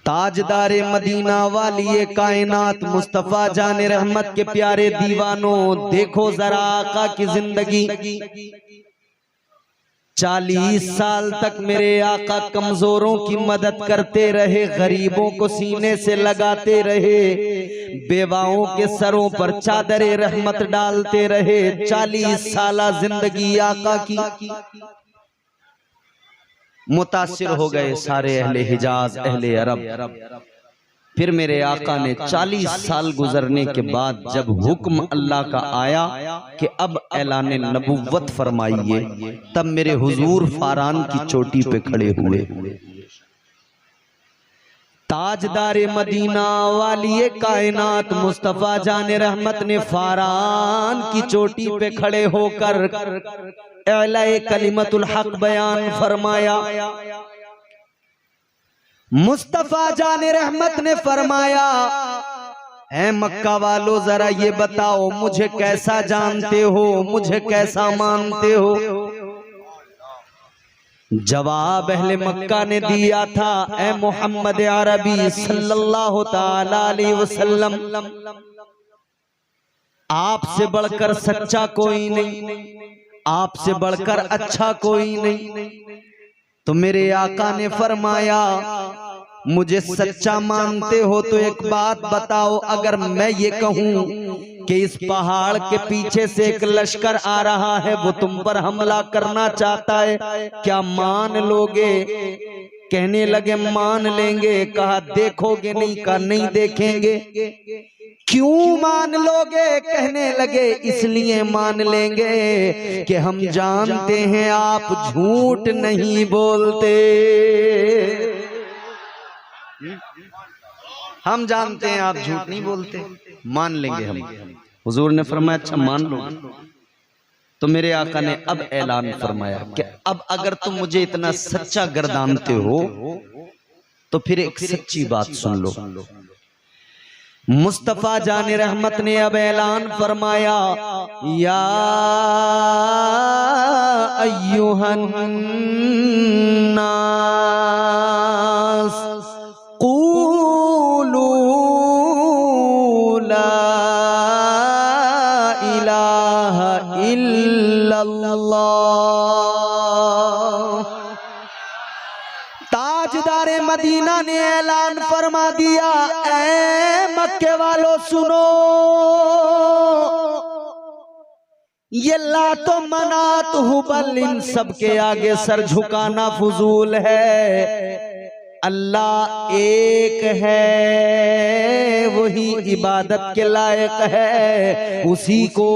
ताजदारे Medina वाली कायनात मुस्तफा जाने रहमत के प्यारे दीवानों, देखो जरा आका की जिंदगी। 40 साल तक मेरे आका कमजोरों की मदद करते रहे, गरीबों को सीने से लगाते रहे, बेवाओं के सरों पर चादरे रहमत डालते रहे। 40 साल जिंदगी आका की। मुतासिर हो गए सारे अहले हिजाज, अहले अरब। फिर मेरे आका ने 40 साल गुजरने के बाद जब हुक्म अल्लाह का आया कि अब ऐलान नबुव्वत फरमाइए, तब मेरे हुजूर फारान की चोटी पे खड़े हुए। ताजदारे मदीना वाली कायनात मुस्तफा जाने रहमत ने फारान की चोटी पे खड़े होकर एलाए कलिमतुल हक बयान फरमाया। मुस्तफा जाने रहमत ने फरमाया, ऐ मक्का वालों जरा ये बताओ मुझे कैसा जानते हो, मुझे कैसा मानते हो। जवाब अहले मक्का ने दिया था, ऐ मोहम्मद अरबी सल्लल्लाहु ताला अलैहि वसल्लम, आपसे बढ़कर सच्चा कोई नहीं, आपसे बढ़कर अच्छा कोई नहीं। तो मेरे आका ने फरमाया, मुझे सच्चा मानते हो तो एक बात बताओ, अगर मैं ये कहूं कि इस पहाड़ के पीछे से एक लश्कर आ रहा है, वो तुम पर हमला करना चाहता है, क्या मान लोगे? कहने लगे मान लेंगे। कहा देखोगे नहीं? कहा नहीं देखेंगे। क्यों मान लोगे? कहने लगे इसलिए मान लेंगे कि हम जानते हैं आप झूठ नहीं बोलते। हम जानते हैं आप झूठ नहीं बोलते, मान लेंगे हम। हुजूर ने फरमाया अच्छा मान लो। तो मेरे आका ने अब ऐलान फरमाया कि अब अगर तुम मुझे इतना सच्चा गर्दानते हो तो फिर एक सच्ची बात सुन लो। मुस्तफा जाने रहमत ने अब ऐलान फरमाया, या अय्युहन नास क़ूलू ला इलाहा इल्लल्लाह। ताजदारे मदीना ने ऐलान फरमा दिया, ऐ मक्के वालों सुनो, ये लातो मनात हुबल इन सब के आगे सर झुकाना फजूल है। अल्लाह एक है, वही इबादत के लायक है, उसी को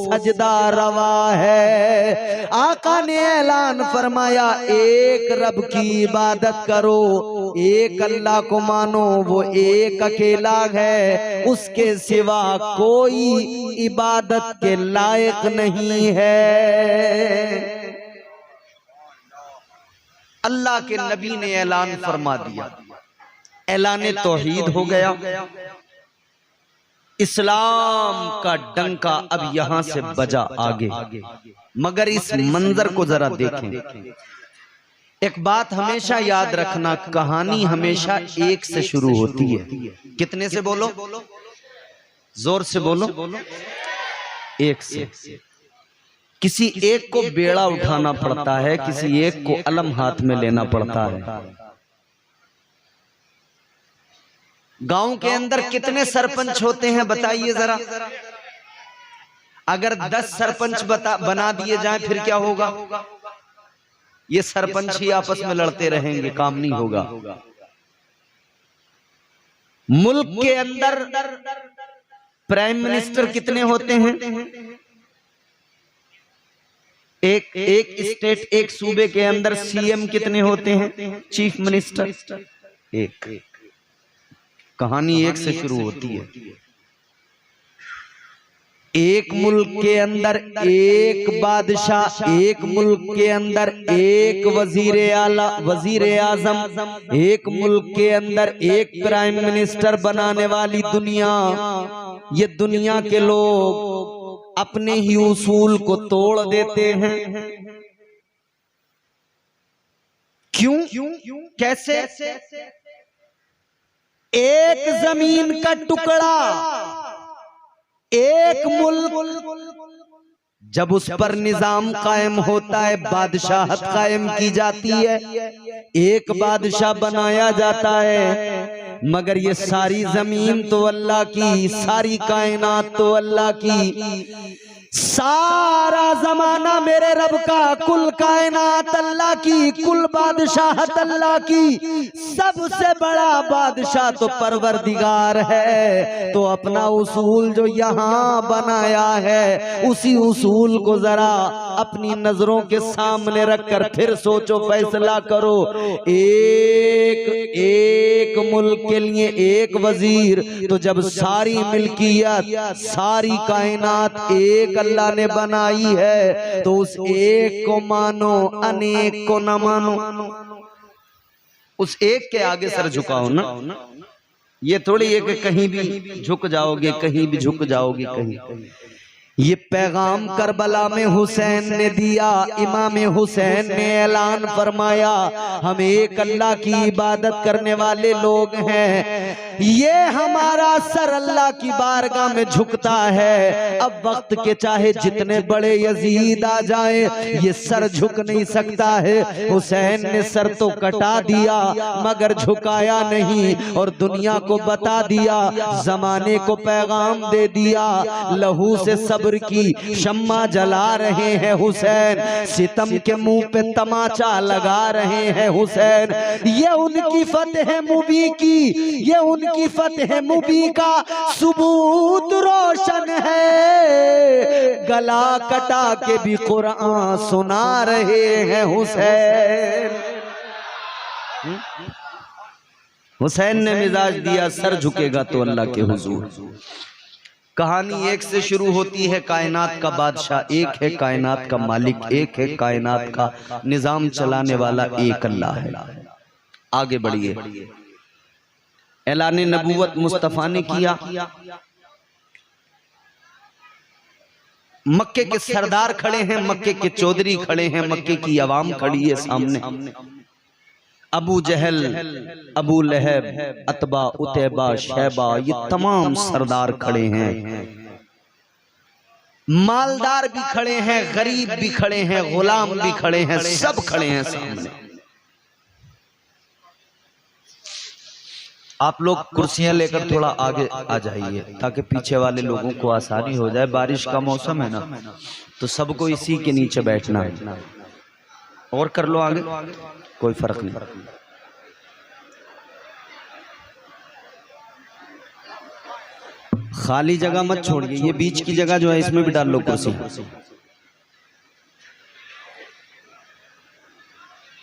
सजदा रवा है। आका ने ऐलान फरमाया, एक रब की इबादत करो, एक अल्लाह को मानो, वो एक अकेला है, उसके सिवा कोई इबादत के लायक नहीं है। अल्लाह के नबी ने ऐलान फरमा दिया, ऐलाने तौहीद हो गया। इस्लाम का डंका अब यहां से बजा आगे। मगर इस मंजर को जरा देखें। एक बात हमेशा याद रखना, कहानी हमेशा एक से शुरू होती है। कितने से बोलो? जोर से बोलो। एक से। किसी एक को बेड़ा उठाना पड़ता है, किसी एक को अलम हाथ में लेना पड़ता है। गांव के अंदर कितने सरपंच होते हैं बताइए जरा। अगर 10 सरपंच बना दिए जाएं फिर क्या होगा? ये सरपंच ही आपस में लड़ते रहेंगे, काम नहीं होगा। मुल्क के अंदर प्राइम मिनिस्टर कितने होते हैं? एक स्टेट, एक सूबे के अंदर सीएम कितने होते हैं? चीफ मिनिस्टर एक। कहानी एक से शुरू होती है। एक मुल्क के अंदर एक बादशाह, एक मुल्क के अंदर एक वजीर आला, वजीर आजम, एक मुल्क के अंदर एक प्राइम मिनिस्टर बनाने वाली दुनिया। ये दुनिया के लोग अपने ही उसूल को तोड़ देते हैं। क्यों? कैसे? एक जमीन का टुकड़ा, एक मुल्क जब उस पर निजाम कायम होता है, बादशाहत कायम की जाती है, एक बादशाह बनाया जाता है, मगर ये सारी जमीन तो अल्लाह की, सारी कायनात तो अल्लाह की, सारा जमाना मेरे रब का, कुल कायनात अल्लाह की, कुल बादशाहत अल्लाह की, सबसे बड़ा बादशाह तो परवरदिगार है। तो अपना उसूल जो यहाँ बनाया है, उसी उसूल को जरा अपनी नजरों के सामने रखकर फिर सोचो, फैसला करो। एक मुल्क के लिए एक वजीर, तो जब सारी मिल्कियत, सारी कायनात एक अल्लाह ने बनाई है, तो उस एक को मानो, अनेक को न मानो। उस एक के आगे सर झुकाओ ना। ये थोड़ी है कि कहीं भी झुक जाओगे, कहीं भी झुक जाओगे, कहीं। ये पैगाम करबला में हुसैन ने दिया। इमाम हुसैन ने ऐलान फरमाया, हम एक अल्लाह की इबादत करने वाले लोग हैं, ये हमारा सर अल्लाह की बारगाह में झुकता है। अब वक्त के चाहे जितने बड़े यजीद आ जाए, ये सर झुक नहीं सकता है। हुसैन ने सर तो कटा दिया, मगर झुकाया नहीं, और दुनिया को बता दिया, जमाने को पैगाम दे दिया, लहू से सब्र की शम्मा जला रहे हैं हुसैन, सितम के मुंह पे तमाचा लगा रहे हैं हुसैन। ये उनकी फतह मुबी की, ये उनकी फतह मुबी का सबूत रोशन है। गला कटा के भी कुरान सुना रहे हैं हुसैन। हुसैन ने मिजाज दिया, सर झुकेगा तो अल्लाह के हुजूर। कहानी एक से शुरू होती है। कायनात का बादशाह एक है, कायनात का मालिक एक है, कायनात का निजाम चलाने वाला एक अल्लाह है। आगे बढ़िए। ऐलान नबूवत मुस्तफा ने किया। मक्के के सरदार खड़े हैं, मक्के के चौधरी खड़े हैं, मक्के की अवाम खड़ी है सामने। अबू जहल, अबू लहब, अतबा, उतैबा, शैबा, ये तमाम सरदार खड़े हैं। मालदार भी खड़े हैं, गरीब भी खड़े हैं, गुलाम भी खड़े हैं, सब खड़े हैं सामने। आप लोग कुर्सियां लेकर थोड़ा आगे आ जाइए, ताकि पीछे वाले लोगों को आसानी हो जाए। बारिश का मौसम है ना, तो सबको इसी के नीचे बैठना है। और कर लो आगे, कोई फर्क नहीं। खाली जगह मत छोड़िए, ये बीच की जगह जो है इसमें भी डाल लो कुर्सी।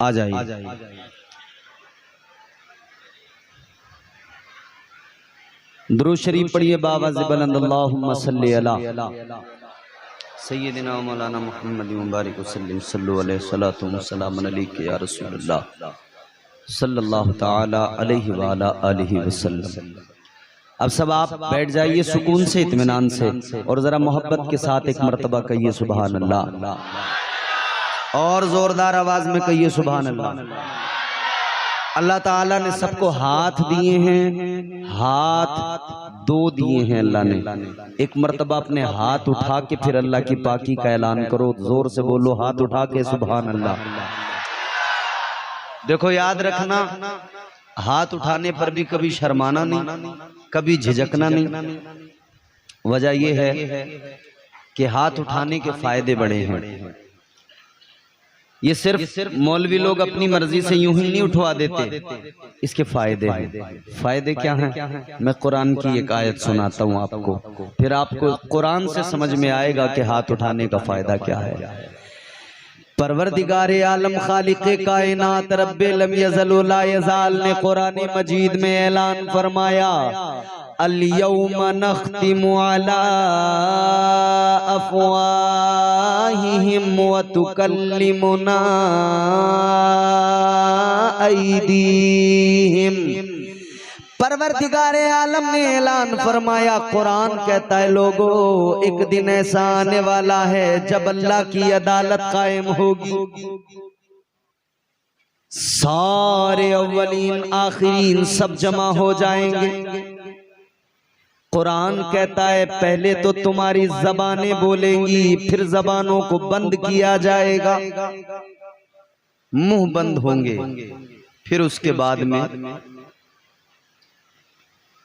आ जाइए। दुरूद शरीफ पढ़िए बाबा ज़िबलंद अल्लाहुम्मा सल्ली अला सय्यदिना मौलाना मुहम्मद मुबारक वसल्लम सल्लल्लाहु अलैहि सलातु व सलाम अलैका या रसूलल्लाह सल्लल्लाहु तआला अलैहि व अला आलिहि वसल्लम। अब सब आप बैठ जाइए सुकून से, इत्मीनान से, और जरा मोहब्बत के साथ एक मर्तबा कहिए सुभान अल्लाह, और जोरदार आवाज में कहिए सुभान अल्लाह। अल्लाह ताला ने सबको हाथ दिए हैं, हाथ दो दिए हैं अल्लाह ने। एक मर्तबा अपने हाथ उठा के फिर अल्लाह की पाकी का ऐलान करो, जोर से बोलो हाथ उठा के सुभान अल्लाह। देखो याद रखना, हाथ उठाने पर भी कभी शर्माना नहीं, कभी झिझकना नहीं। वजह यह है कि हाथ उठाने के फायदे बड़े हैं। ये सिर्फ मौलवी लोग अपनी मर्जी से यूं ही नहीं उठवा देते, इसके फायदे हैं। फायदे क्या हैं? मैं कुरान की एक आयत सुनाता हूं आपको, फिर आपको कुरान से समझ में आएगा कि हाथ उठाने का फायदा क्या है। परवरदिगारे आलम खालिक़े कायनात रब्बे लम यज़ल व ला यज़ाल ने कुरान मजीद में ऐलान फरमाया, अल यौम नख्तिमु अला अफ़वाहिहिम व तुकल्लिमुना ऐदीहिम। परवरदिगारे आलम ने ऐलान फरमाया, कुरान कहता है लोगों, एक दिन ऐसा आने वाला है जब अल्लाह की अदालत कायम होगी। सारे अव्वलीन आखिरीन सब जमा हो जाएंगे। कुरान कहता है पहले तो तुम्हारी जबानें बोलेंगी, फिर जबानों को बंद किया जाएगा, मुंह बंद होंगे। फिर उसके बाद में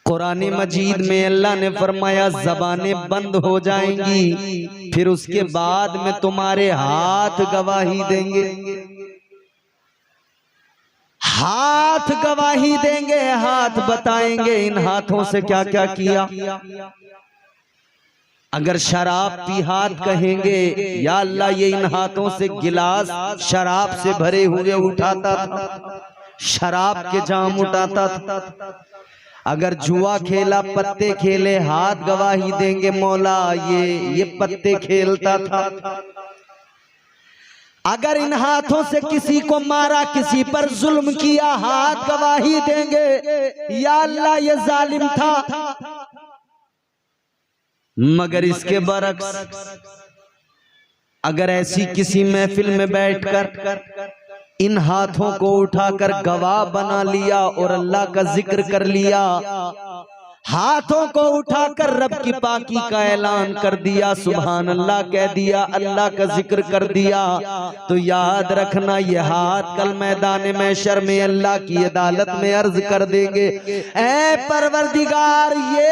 कुरान मजीद में अल्लाह ने फरमाया जबानें बंद हो जाएंगी, फिर उसके बाद में तुम्हारे हाथ गवाही देंगे। हाथ गवाही देंगे, हाथ बताएंगे इन हाथों से क्या क्या किया। अगर शराब पी हाथ कहेंगे या अल्लाह ये इन हाथों से गिलास शराब से भरे हुए उठाता था, शराब के जाम उठाता था। अगर जुआ खेला, पत्ते खेले, हाथ गवाही देंगे मौला ये पत्ते खेलता था। अगर इन हाथों से किसी को मारा, किसी पर जुल्म किया, हाथ गवाही देंगे या अल्लाह ये जालिम था। मगर इसके बरक्स अगर ऐसी किसी महफिल में बैठकर इन हाथों को उठाकर गवाह बना लिया और अल्लाह का जिक्र कर लिया, हाथों को उठाकर रब की पाकी का ऐलान कर दिया, सुभान अल्लाह कह दिया, अल्लाह का जिक्र कर दिया, तो याद रखना ये हाथ कल मैदान महशर में अल्लाह की अदालत में अर्ज कर देंगे, ऐ परवरदिगार ये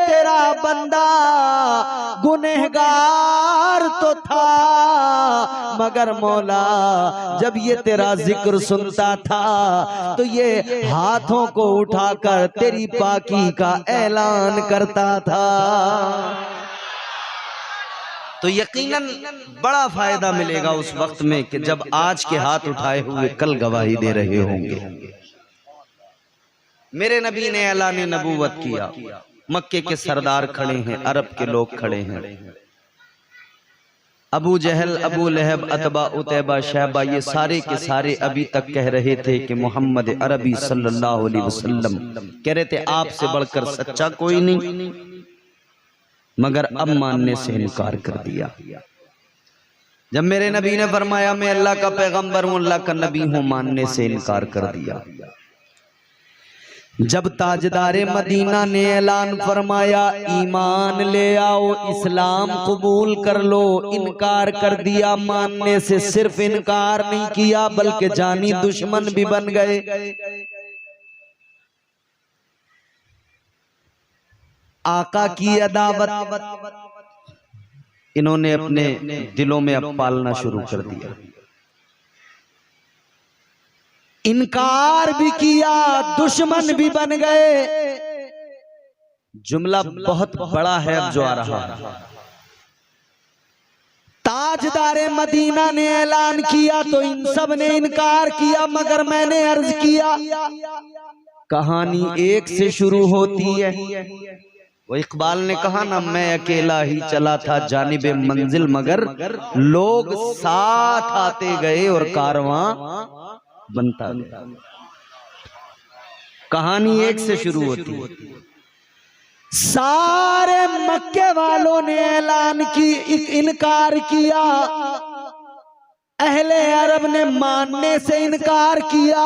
तेरा बंदा गुनहगार तो था, मगर मौला जब ये तेरा जिक्र सुनता था तो ये हाथों को उठाकर तेरी पाकी का ऐलान करता था। तो यकीनन बड़ा फायदा मिलेगा उस वक्त में कि जब आज के हाथ उठाए हुए कल गवाही दे रहे होंगे। मेरे नबी ने ऐलान नबूवत किया, मक्के के सरदार खड़े हैं, अरब के लोग खड़े हैं, अबू जहल, अबू लहब, अतबा, उतैबा, शैबा, ये सारे के सारे अभी तक कह रहे थे कि मोहम्मद अरबी सल्लल्लाहु अलैहि वसल्लम कह रहे थे आपसे बढ़कर सच्चा कोई नहीं, मगर अब मानने से इनकार कर दिया। जब मेरे नबी ने फरमाया मैं अल्लाह का पैगंबर हूं, अल्लाह का नबी हूं, मानने से इनकार कर दिया। जब ताजदारे मदीना ने ऐलान फरमाया ईमान ले आओ, इस्लाम कबूल कर लो, इनकार कर दिया, मानने से सिर्फ इनकार नहीं किया बल्कि जानी दुश्मन भी बन गए। आका की अदावत इन्होंने अपने दिलों में अब पालना शुरू कर दिया, इनकार भी किया, दुश्मन भी बन गए। जुमला बहुत बड़ा है अब जो आ रहा है। ताजदारे मदीना ने ऐलान किया तो इन सब ने इनकार किया, मगर मैंने अर्ज किया कहानी एक से शुरू होती है। वो इकबाल ने कहा ना, मैं अकेला ही चला था जानिबे मंजिल, मगर लोग साथ आते गए और कारवां बनता गया। कहानी एक से शुरू होती है। सारे मक्के वालों ने ऐलान की, इनकार किया, अहले अरब ने मानने से इनकार किया,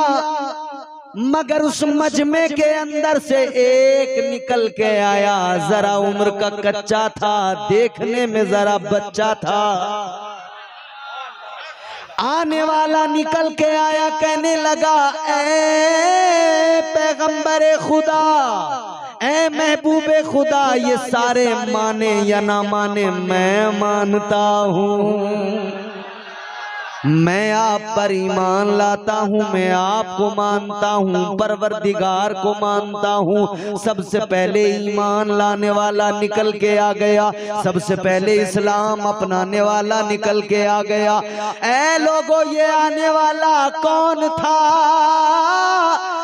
मगर उस मजमे के अंदर से एक निकल के आया, जरा उम्र का कच्चा था, देखने में जरा बच्चा था। आने वाला निकल के आया, कहने लगा ऐ पैगंबरे खुदा, ऐ महबूबे खुदा, ये सारे माने या ना माने मैं मानता हूँ, मैं आप पर ईमान लाता हूँ, मैं आपको मानता हूँ, परवरदिगार को मानता हूँ। सबसे पहले ईमान लाने वाला निकल के आ गया, सबसे पहले इस्लाम अपनाने वाला निकल के आ गया। ऐ लोगों ये आने वाला कौन था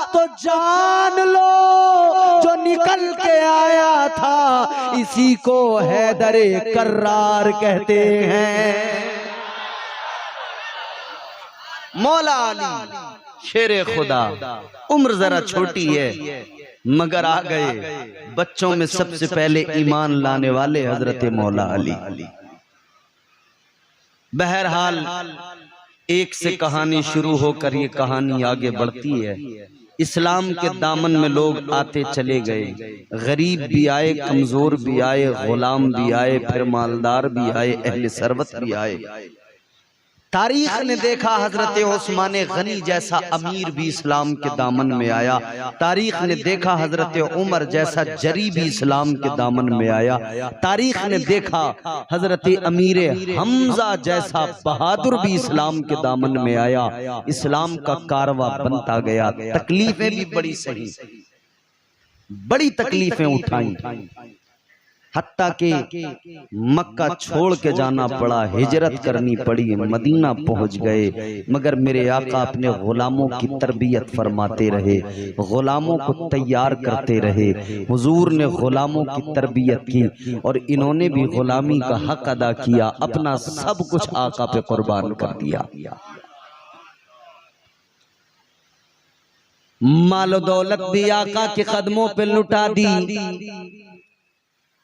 तो जान लो, जो निकल के आया था इसी को हैदरे कर्रार कहते हैं। मौला अली शेरे खुदा, उम्र जरा छोटी है मगर आ गए बच्चों में सबसे पहले ईमान लाने वाले हजरत मौला अली। बहरहाल एक से कहानी शुरू होकर ये कहानी आगे बढ़ती है। इस्लाम के दामन में लोग आते चले गए, गरीब भी आए, कमजोर भी आए, गुलाम भी आए, फिर मालदार भी आए, अहले सरवत भी आए। तारीख ने देखा हजरत उस्मान गनी जैसा अमीर भी इस्लाम के दामन में आया। तारीख ने देखा हजरत उमर जैसा जरी भी इस्लाम के दामन में आया। तारीख ने देखा हजरत अमीर हमजा जैसा बहादुर भी इस्लाम के दामन में आया। इस्लाम का कारवा बनता गया। तकलीफें भी बड़ी सही, बड़ी तकलीफें उठाई, हत्ता के मक्का छोड़ के जाना पड़ा, हिजरत करनी पड़ी, मदीना पहुंच गए। मगर मेरे आका अपने गुलामों की तरबियत फरमाते रहे, गुलामों को तैयार करते रहे। हुजूर ने गुलामों की तरबियत की और इन्होंने भी गुलामी का हक अदा किया, अपना सब कुछ आका पे कुर्बान कर दिया। मालो दौलत भी आका के कदमों पे लुटा दी,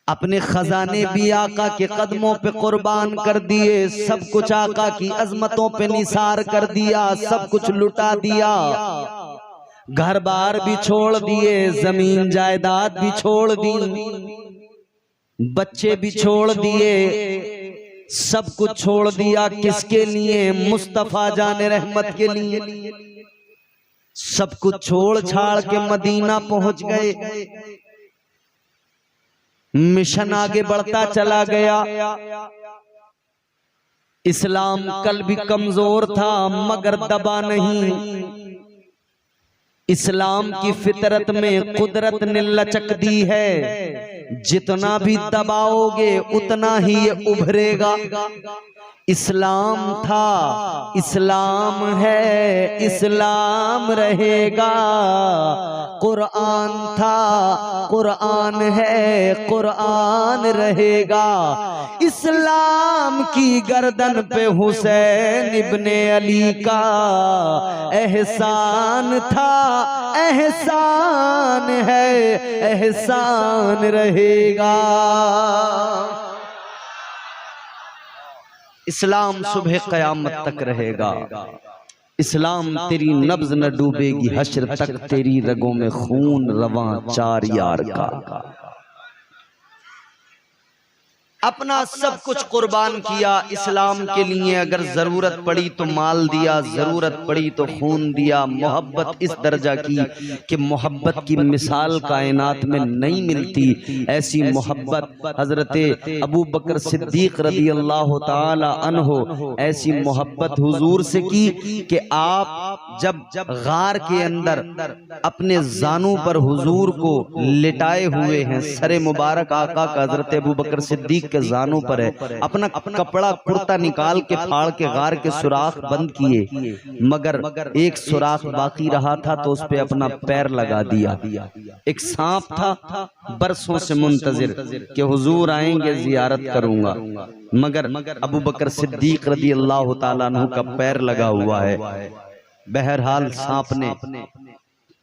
अपने खजाने भी आका के कदमों पे कुर्बान कर दिए, सब कुछ आका की अजमतों पे निसार कर दिया, सब कुछ लुटा दिया। घर बार भी छोड़ दिए, जमीन जायदाद भी छोड़ दी, बच्चे भी छोड़ दिए, सब कुछ छोड़ दिया। किसके लिए? मुस्तफा जाने रहमत के लिए। सब कुछ छोड़ छाड़ के मदीना पहुंच गए। मिशन आगे बढ़ता चला गया। इस्लाम कल भी कमजोर था मगर दबा नहीं। इस्लाम की फितरत में कुदरत ने लचक दी है, जितना भी दबाओगे उतना ही ये उभरेगा। इस्लाम था, इस्लाम है, इस्लाम रहेगा। कुरान था, कुरान है, कुरान रहेगा। इस्लाम की गर्दन पे हुसैन इब्ने अली का एहसान था, एहसान है, एहसान रहेगा। इस्लाम सुबह कयामत तक रहेगा। इस्लाम तेरी नब्ज न डूबेगी, हश्र तक तेरी रगों में खून रवां चार यार का। अपना सब कुछ कुर्बान किया इस्लाम के लिए। अगर जरूरत पड़ी तो माल दिया, जरूरत पड़ी तो खून दिया। मोहब्बत इस दर्जा की कि मोहब्बत की मिसाल कायनात में नहीं मिलती। ऐसी मोहब्बत हजरत अबू बकर सिद्दीक रज़ी अल्लाह ताला अन्हो ऐसी मोहब्बत हुजूर से की कि आप जब गार के अंदर अपने जानू पर हुजूर को लिटाए हुए हैं, सरे मुबारक आका का हजरत अबू बकर सिद्दीक के जानों पर है, अपना कपड़ा कुर्ता निकाल के फाड़ के गार के सुराख बंद किए, मगर एक सुराख बाकी रहा था तो उस पे अपना पैर लगा दिया। एक सांप था बरसों से मुंतजिर कि हुजूर आएंगे जियारत करूंगा, मगर अबू बकर सिद्दीक रज़ी अल्लाह ताला अन्हु का पैर लगा हुआ है। बहरहाल सांप ने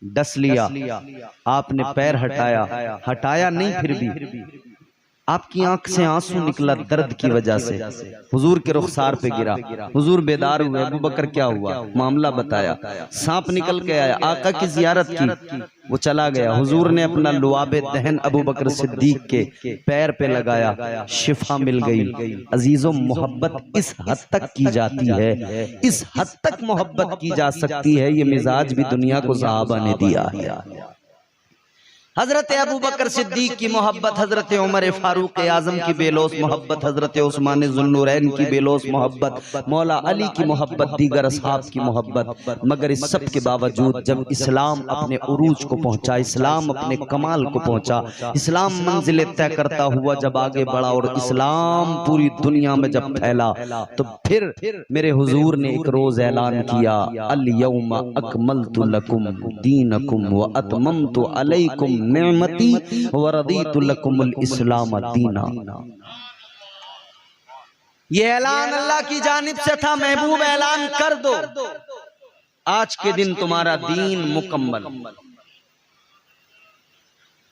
डस लिया, आपने पैर हटाया, हटाया नहीं फिर भी आपकी आंख से आंसू निकला दर्द की वजह से, हुजूर के रुखसार पे गिरा। हुजूर बेदार हुए, अबू बकर क्या हुआ, मामला बताया। सांप निकल के आया, आका की जियारत की, वो चला गया। हुजूर ने अपना लुआबे दहन अबू बकर सिद्दीक के पैर पे लगाया, शिफा मिल गई। अजीजों, मोहब्बत इस हद तक की जाती है, इस हद तक मोहब्बत की जा सकती है, ये मिजाज भी दुनिया को सहाबा ने दिया है। हजरत अबू बकर सिद्दीक की मोहब्बत, हजरत उमर फारूक आजम की बेलोस मोहब्बत, हजरत उस्मान ज़ुन्नुरैन की बेलोस मोहब्बत, मौला अली की मोहब्बत, दीगर असहाब की मोहब्बत। मगर इस सब के बावजूद जब इस्लाम अपने उरूज को पहुंचा, इस्लाम अपने कमाल को पहुंचा, इस्लाम मंजिलें तय करता हुआ जब आगे बढ़ा और इस्लाम पूरी दुनिया में जब फैला, तो फिर मेरे हुजूर ने एक रोज ऐलान किया, अल यौमा अकमलतु लकुम दीनकुम व अतममतु अलैकुम निअमती व रदीतु लकुमुल इस्लाम दीना। ये ऐलान अल्लाह की जानिब से था, महबूब ऐलान कर दो, आज के दिन तुम्हारा दीन मुकम्मल।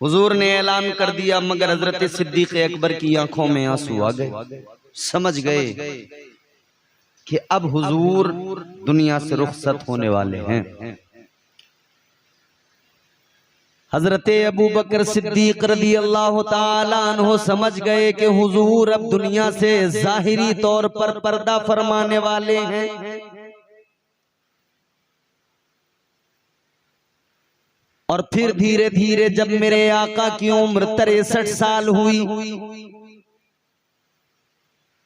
हुजूर ने ऐलान कर दिया, मगर हजरत सिद्दीक अकबर की आंखों में आंसू आ गए। समझ गए कि अब हुजूर दुनिया से रुखसत होने वाले हैं। हजरत अबू बकर सिद्दीक रज़ी अल्लाह ताला अन्हु समझ गए कि हुजूर अब दुनिया से जाहिरी तौर पर पर्दा फरमाने वाले हैं। और फिर धीरे धीरे जब मेरे आका की उम्र 63 साल हुई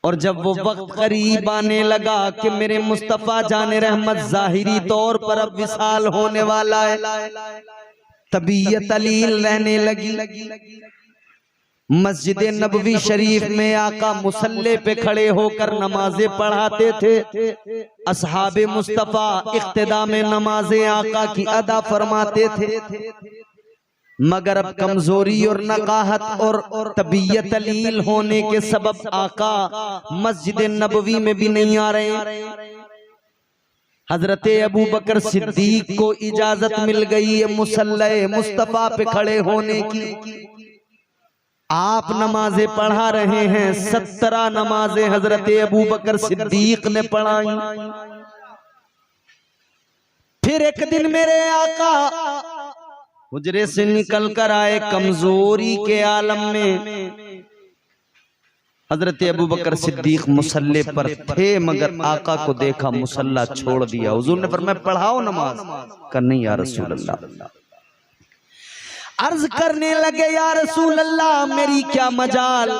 और जब वो वक्त करीब आने लगा कि मेरे मुस्तफा जाने रहमत जाहिरी तौर पर अब विसाल होने वाला है, तबीयत अलील रहने लगी। मस्जिद नबवी शरीफ में आका मुसल्ले पे खड़े होकर नमाजें पढ़ाते थे। असहाबे मुस्तफा इक्तिदा में नमाजें आका की अदा फरमाते थे। मगर अब कमजोरी और नकाहत और तबीयत अलील होने के सबब आका मस्जिद नबवी में भी नहीं आ रहे। हजरत अबू बकर सिद्दीक को इजाजत मिल गई है मुसल्ले मुस्तफा पे खड़े होने की। आप नमाजें पढ़ा रहे हैं। 17 नमाजें हजरत अबू बकर सिद्दीक ने पढ़ाई। फिर एक दिन मेरे आका हुजरे से निकल कर आए कमजोरी के आलम में। हजरत अबू बकर सिद्दीक मुसल्ले पर थे मगर आका को देखा मुसल्ला छोड़ दिया। हुजूर ने फरमाया पढ़ाओ नमाज। कर नहीं या रसूल अल्लाह। अर्ज करने लगे या रसूल अल्लाह मेरी क्या मजाल,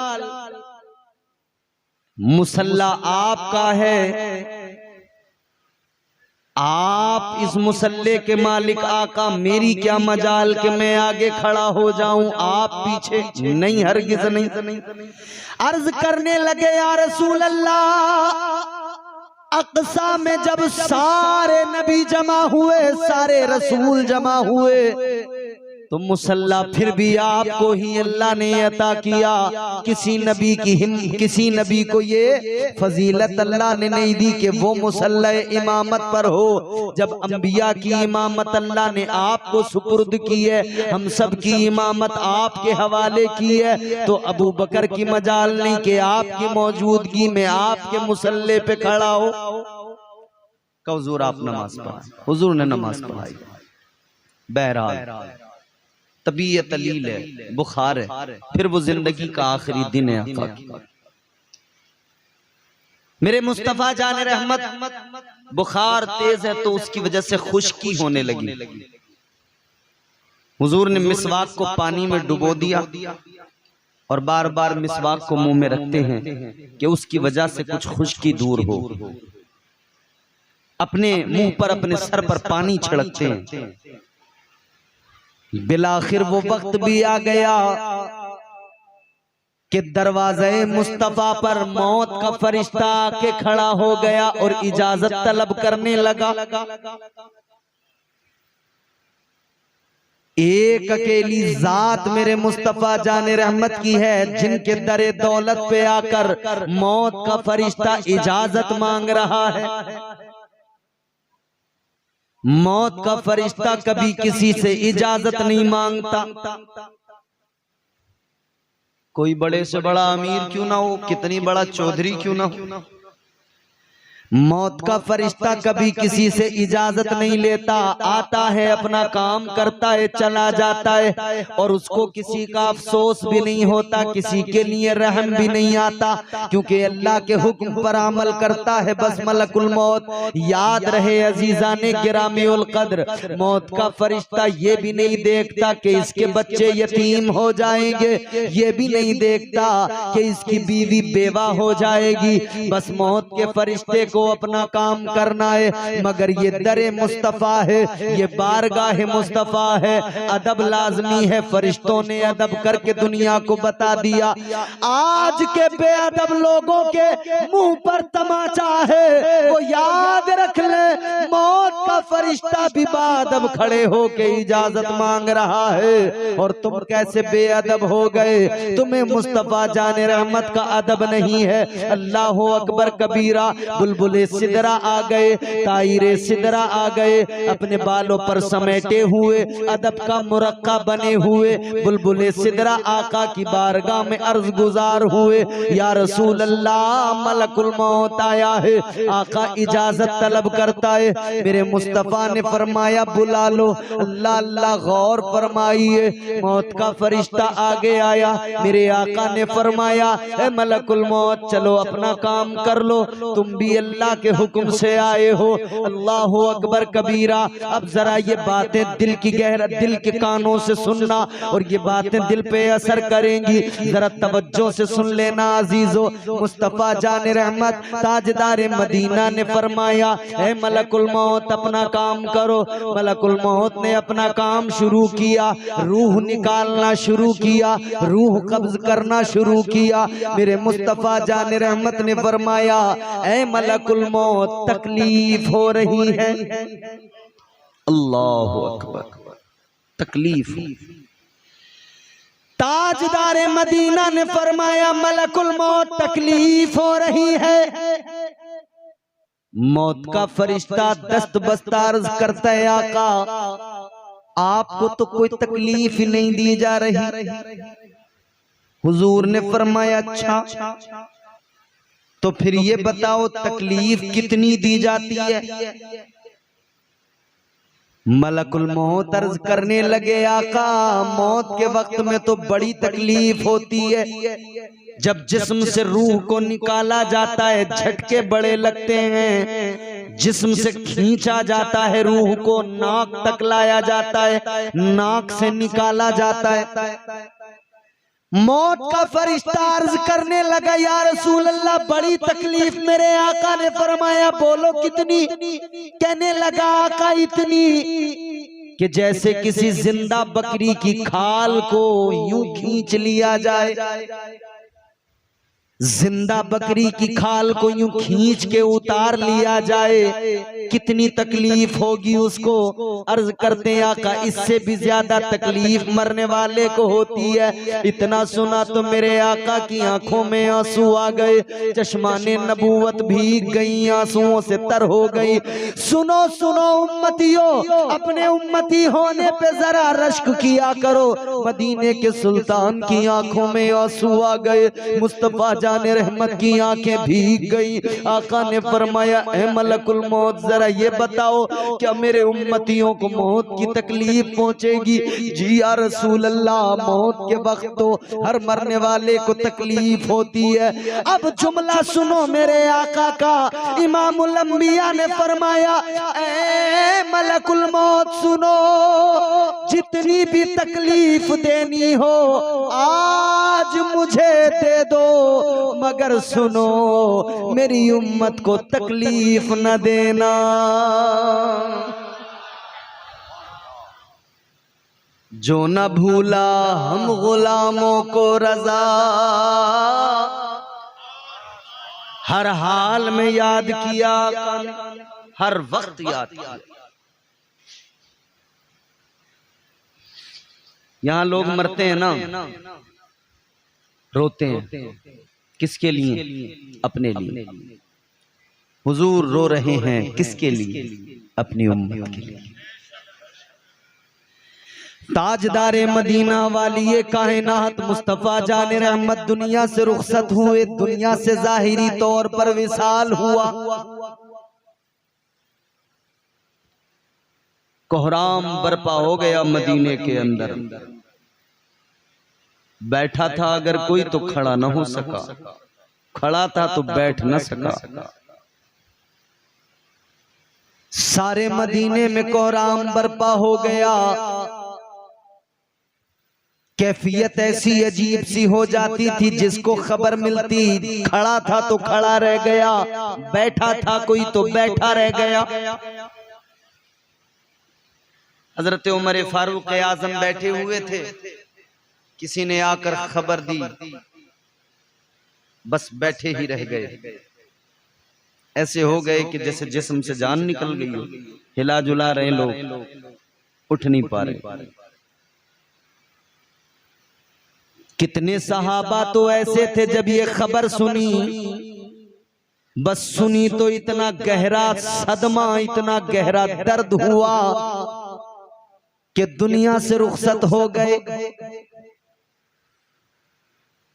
मुसल्ला आपका है, आप इस मुसल्ले के मालिक आका, मेरी क्या मजाल कि मैं आगे खड़ा हो जाऊं आप पीछे, नहीं हरगिज नहीं। अर्ज करने लगे या रसूल अल्लाह अक़सा में जब सारे नबी जमा हुए, सारे रसूल जमा हुए तो मुसल्ला फिर भी आपको ही अल्लाह ने अता किया। किसी नबी को ये फजीलत अल्लाह ने नहीं दी कि वो मुसल्ला इमामत पर हो। जब अंबिया की इमामत अल्लाह ने आपको सुपुर्द की है, हम सब की इमामत आपके हवाले की है, तो अबू बकर की मजाल नहीं कि आपकी मौजूदगी में आपके मुसल्ले पे खड़ा हो। हुजूर आप नमाज पढ़ाएं। हुजूर ने नमाज पढ़ाई। बहरहाल तबीयत अलील है, बुखार है, फिर वो जिंदगी का आखिरी दिन है आका की। मेरे मुस्तफा जाने रहमत बुखार तेज है तो उसकी वजह से खुश्की होने लगी। हुजूर ने मिसवाक को पानी में डुबो दिया और बार बार मिसवाक को मुंह में रखते हैं कि उसकी वजह से कुछ खुश्की दूर हो। अपने मुंह पर अपने सर पर पानी छिड़कते हैं। बिलाखिर वो वक्त भी आ गया कि दरवाजे मुस्तफा पर मौत का फरिश्ता आके खड़ा हो गया और इजाजत तलब करने लगा। एक अकेली जात मेरे मुस्तफा जाने रहमत की है जिनके दरे दौलत पे आकर मौत का फरिश्ता इजाजत मांग रहा है। मौत का फरिश्ता कभी किसी से इजाजत नहीं मांगता। कोई बड़े से बड़ा अमीर क्यों ना हो, कितनी बड़ा चौधरी क्यों ना हो, मौत का फरिश्ता कभी किसी से इजाजत नहीं लेता। आता है, अपना काम करता है, चला जाता है और उसको किसी का अफसोस भी नहीं होता, किसी के लिए रहम भी नहीं आता, क्योंकि अल्लाह के हुक्म पर अमल करता है। बस मलकुल मौत याद रहे अजीजाने गिरामीउल कद्र, मौत का फरिश्ता ये भी नहीं देखता कि इसके बच्चे यतीम हो जाएंगे, ये भी नहीं देखता कि इसकी बीवी बेवा हो जाएगी। बस मौत के फरिश्ते को अपना काम करना है। मगर ये दरे मुस्तफा है, ये बारगाह मुस्तफा है, अदब लाजमी है। फरिश्तों ने अदब करके दुनिया को बता दिया। आज के बेअदब लोगों के मुंह पर तमाचा है, वो याद रख ले मौत का फरिश्ता भी बाअदब खड़े होके इजाजत मांग रहा है। और तुम कैसे बेअदब हो गए, तुम्हें मुस्तफा जाने रहमत का अदब नहीं है। अल्लाह अकबर कबीरा। बुलबुल बुलबुले सिदरा आ गए, तायरे सिदरा आ गए, अपने बालों पर समेटे हुए, अदब का मुरक्का बने हुए बुलबुले सिदरा आका की बारगाह में अर्ज गुजार हुए, या रसूल अल्लाह मलकुल मौत आया है। आका इजाजत तलब करता है, मेरे मुस्तफा ने फरमाया बुला लो। अल्लाह अल्लाह गौर फरमाइए, मौत का फरिश्ता आगे आया, मेरे आका ने फरमाया ए मलकुल मौत चलो अपना काम कर लो, तुम भी अल्लाह के हुक्म से आए हो। अल्लाहु अकबर कबीरा। अब जरा ये बातें दिल की गहरा दिल के कानों से सुनना और ये बातें दिल पे असर करेंगी, जरा तवज्जो से सुन लेना अजीजो। मुस्तफा जान रहमत ताजदार मदीना ने फरमाया ए मलकुल मौत अपना काम करो। मलकुल मौत ने अपना काम शुरू किया, रूह निकालना शुरू किया, रूह कब्ज करना शुरू किया। मेरे मुस्तफा जान रहमत ने फरमाया ऐ मलकुल मौत तकलीफ हो रही है। अल्लाहु अकबर, तकलीफ। ताजदार मदीना ने फरमाया मलकुल मौत तकलीफ हो रही है। मौत का फरिश्ता दस्त बस्तार्ज करता है आका आपको तो कोई तकलीफ ही नहीं दी जा रही। हुजूर ने फरमाया अच्छा तो फिर ये बताओ तकलीफ कितनी दी जाती है। मलकुल मौत अर्ज करने लगे आका मौत के वक्त में तो बड़ी तकलीफ होती है, जब जिस्म से रूह को निकाला जाता है झटके बड़े लगते हैं, जिस्म से खींचा जाता है रूह को, नाक तक लाया जाता है, नाक से निकाला जाता है। मौत का फरिश्ता अर्ज करने लगा या रसूल अल्लाह बड़ी तकलीफ। मेरे आका ने फरमाया बोलो कितनी। कहने लगा आका इतनी कि जैसे किसी जिंदा बकरी की खाल को यूं खींच लिया जाए, जिंदा बकरी की खाल को यूं खींच के उतार लिया जाए, कितनी तकलीफ होगी उसको। अर्ज करते हैं आका इससे भी ज्यादा तकलीफ मरने वाले को होती है। इतना सुना तो मेरे आका की आंखों में आंसू आ गए, चश्माने नबूवत भीग गई, आंसुओं से तर हो गई। सुनो सुनो उम्मतियों, अपने उम्मती होने पे जरा रश्क किया करो। मदीने के सुल्तान की आंखों में आंसू आ गए, मुस्तफा जाने रहमत की आंखें भीग गई। आका ने फरमाया ए मलकुल मौत जरा ये बताओ क्या मेरे उम्मतियों को मौत की तकलीफ पहुंचेगी। जी या रसूल अल्लाह मौत के वक्त तो हर मरने वाले को तकलीफ होती है। अब जुमला सुनो मेरे आका का, इमामुल अंबिया ने फरमाया ए मलकुल मौत सुनो, जितनी भी तकलीफ देनी हो आज मुझे दे दो, मगर सुनो मेरी उम्मत को तकलीफ न देना। जो न भूला हम गुलामों को रजा, हर हाल में याद किया, हर वक्त याद किया। यहाँ लोग मरते हैं ना, रोते हैं किसके लिए? अपने लिए। हुजूर रो रहे हैं किसके लिए? अपनी उम्मत के लिए। ताजदारे मदीना वाली कायनात मुस्तफा जाने रहमत दुनिया से रुखसत हुए, दुनिया से जाहिरी तौर पर विसाल हुआ। कोहराम बर्पा हो गया मदीने के अंदर। बैठा था अगर कोई तो खड़ा न हो सका, खड़ा था तो बैठ न सका। सारे मदीने में कोहराम बर्पा हो गया। कैफियत ऐसी अजीब सी हो जाती थी, जिसको खबर मिलती खड़ा था तो खड़ा रह गया, बैठा था कोई तो बैठा रह गया। हजरत उमर फारूक आजम बैठे हुए थे, किसी ने आकर खबर दी, बस बैठे ही रह गए। ऐसे हो गए कि जैसे जिस्म से जान निकल गई हो, हिला जुला रहे लोग, उठ नहीं पा रहे। कितने सहाबा तो ऐसे थे जब ये खबर सुनी बस सुनी तो इतना गहरा सदमा, इतना गहरा दर्द हुआ कि दुनिया से रुखसत हो गए।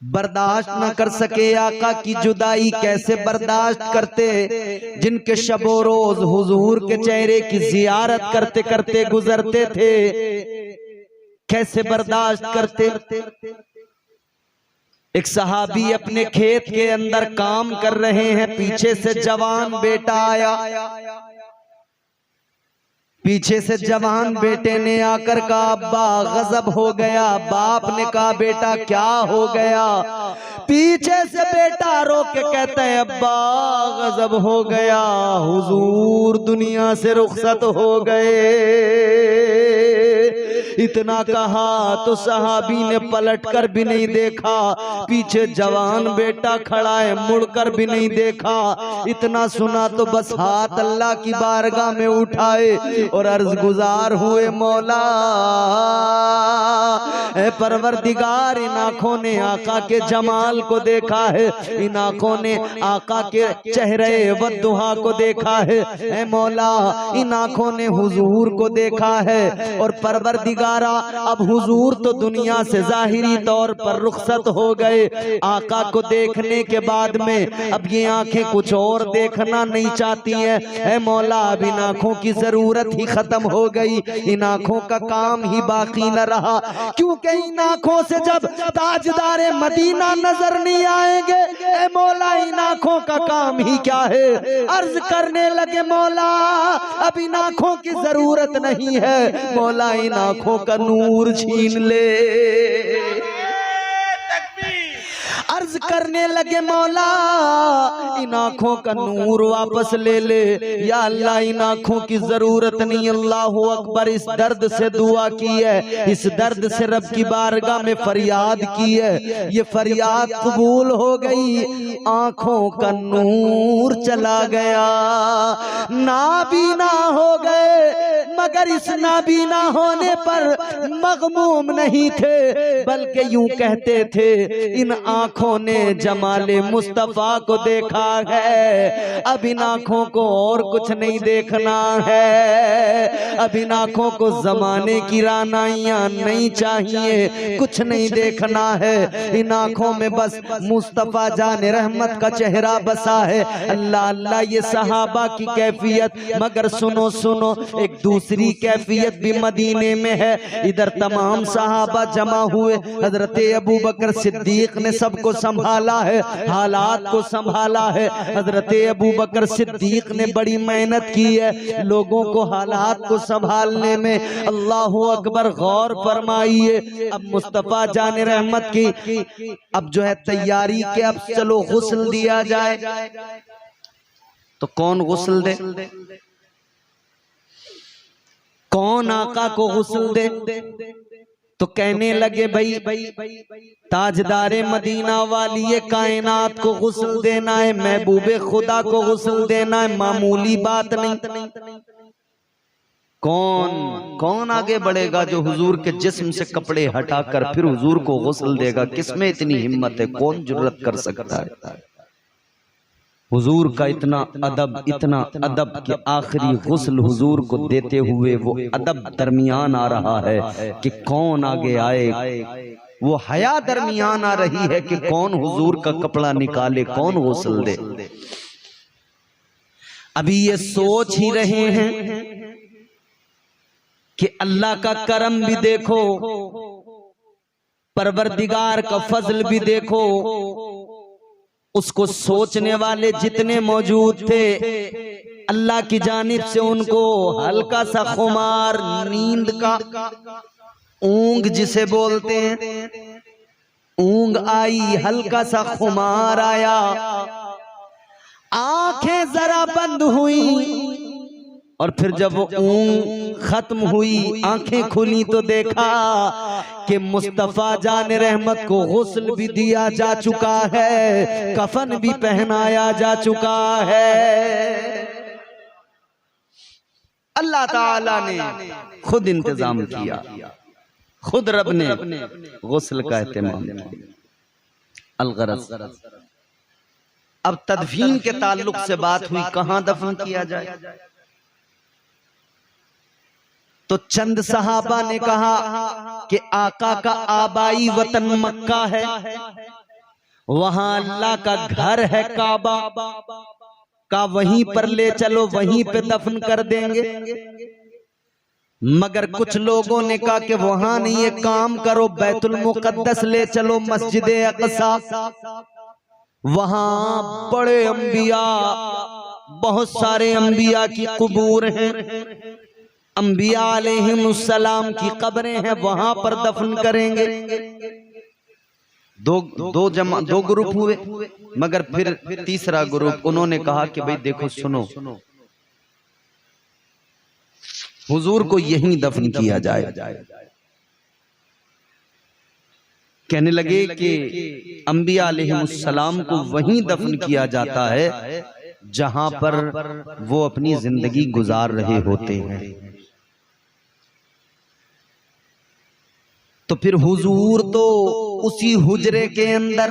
बर्दाश्त न कर सके आका की जुदाई। कैसे बर्दाश्त करते जिनके शबो रोज हुजूर के चेहरे की जियारत करते करते गुजरते थे, कैसे बर्दाश्त करते। एक सहाबी अपने खेत के अंदर काम कर रहे हैं, पीछे से जवान बेटा आया। पीछे से जवान बेटे ने आकर कहा अब्बा गजब हो गया। बाप ने कहा बेटा क्या हो गया। पीछे से बेटा रो के कहता है अब्बा गजब हो गया, हुजूर दुनिया से रुखसत हो गए। इतना कहा तो सहाबी ने पलटकर भी नहीं देखा, पीछे जवान बेटा खड़ा है, मुड़कर भी नहीं देखा। इतना सुना तो बस हाथ अल्लाह की बारगाह में उठाए और अर्ज गुजार हुए मौला ए परवरदिगार, इन आंखों ने आका के जमाल को देखा है, इन आंखों ने आका के चेहरे वद्दुहा को देखा है। ए मौला इन आंखों ने हुजूर को देखा है और परवरदिगारा अब हुजूर तो दुनिया से जाहिरी तौर पर रुखसत हो गए। आका को देखने के बाद में अब ये आंखें कुछ और देखना नहीं चाहती हैं। ए मौला अब इन आंखों की जरूरत ही खत्म हो गई, इन आंखों का काम ही बाकी न रहा, क्योंकि इन आंखों से जब ताजदारे मदीना नजर नहीं आएंगे, ए मौला इन आंखों का काम ही क्या है। अर्ज करने लगे मौला अब इन आंखों की जरूरत नहीं है, मौला इन आंखों का नूर छीन ले। अर्ज करने लगे मौला इन आंखों का नूर वापस ले ले, या अल्लाह इन आंखों की जरूरत नहीं। अल्लाह अकबर। इस दर्द से दुआ की है, इस दर्द से रब की बारगाह में फरियाद की है, ये फरियाद कबूल हो गई। आंखों का नूर चला गया, नाबीना हो गए, मगर इस नाबीना होने पर मगमूम नहीं थे, बल्कि यूं कहते थे इन आंखों ने जमाले मुस्तफा को देखा है, अब इन आंखों को और कुछ नहीं देखना है, अब इन आंखों को जमाने की रानाइयां नहीं चाहिए, कुछ नहीं देखना है, इन आंखों में बस मुस्तफा जान रहमत का चेहरा बसा है। अल्लाह अल्लाह ये सहाबा की कैफियत, मगर सुनो सुनो एक दूसरी कैफियत भी मदीने में है। इधर तमाम सहाबा जमा हुए, हजरत अबू बकर सिद्दीक ने सबको संभाला है, हालात को संभाला है। हजरत अबू बकर सिद्दीक ने बड़ी मेहनत की है लोगों को हालात को संभालने में। अल्लाह अकबर। गौर फरमाइए अब मुस्तफा जान रहमत की अब जो है तैयारी के, अब चलो गुस्ल दिया जाए, तो कौन गुस्ल दे, कौन आका को गुस्ल दे। तो कहने लगे भाई ताजदारे मदीना वाली कायनात को गुस्ल देना है, महबूबे खुदा को गुस्ल देना है, मामूली बात नहीं। कौन आगे बढ़ेगा जो हुजूर के जिस्म से कपड़े हटाकर फिर हुजूर को गुस्ल देगा। किसमें इतनी हिम्मत है, कौन जुर्रत कर सकता है। हुजूर का इतना अदब कि आखिरी गुस्ल हुजूर को देते हुए वो अदब दरमियान आ रहा है कि कौन आगे आए, वो हया दरमियान आ रही है कि कौन हुजूर का कपड़ा निकाले, कौन गुस्ल दे। अभी ये सोच ही रहे हैं कि अल्लाह का करम भी देखो, परवरदिगार का फजल भी देखो। उसको सोचने वाले जितने मौजूद थे, अल्लाह की जानिब से उनको हल्का सा खुमार, नींद का ऊंग जिसे बोलते हैं, ऊंग आई, हल्का सा खुमार आया, आंखें जरा बंद हुई और फिर जब वो ऊंग खत्म हुई, आंखें खुली तो देखा कि मुस्तफा जान रहमत को गुस्ल भी दिया जा चुका है, कफन भी पहनाया जा चुका है। अल्लाह ताला ने खुद इंतजाम किया, खुद रब ने गुस्ल का एहतमाम किया। अलगरज अब तदफीन के ताल्लुक से बात हुई, कहां दफन किया जाए? तो चंद सहाबा ने कहा कि आका का आबाई वतन मक्का है, वहां अल्लाह का घर है काबा का, वहीं पर ले चलो, वहीं पे दफन कर देंगे। मगर कुछ लोगों ने कहा कि वहां नहीं, एक काम करो, बैतुल मुकद्दस ले चलो, मस्जिद अक़सा, वहां बड़े अंबिया, बहुत सारे अंबिया की कबूर हैं, अंबिया अलैहिमुस्सलाम की कब्रें हैं, वहां पर दफन करेंगे। दो ग्रुप हुए, मगर फिर तीसरा ग्रुप उन्होंने कहा कि भाई देखो सुनो, हुजूर को यहीं दफन किया जाए। कहने लगे कि अंबिया अलैहिमुस्सलाम को वहीं दफन किया जाता है जहां पर वो अपनी जिंदगी गुजार रहे होते हैं। तो फिर हुजूर तो उसी हुजरे के अंदर,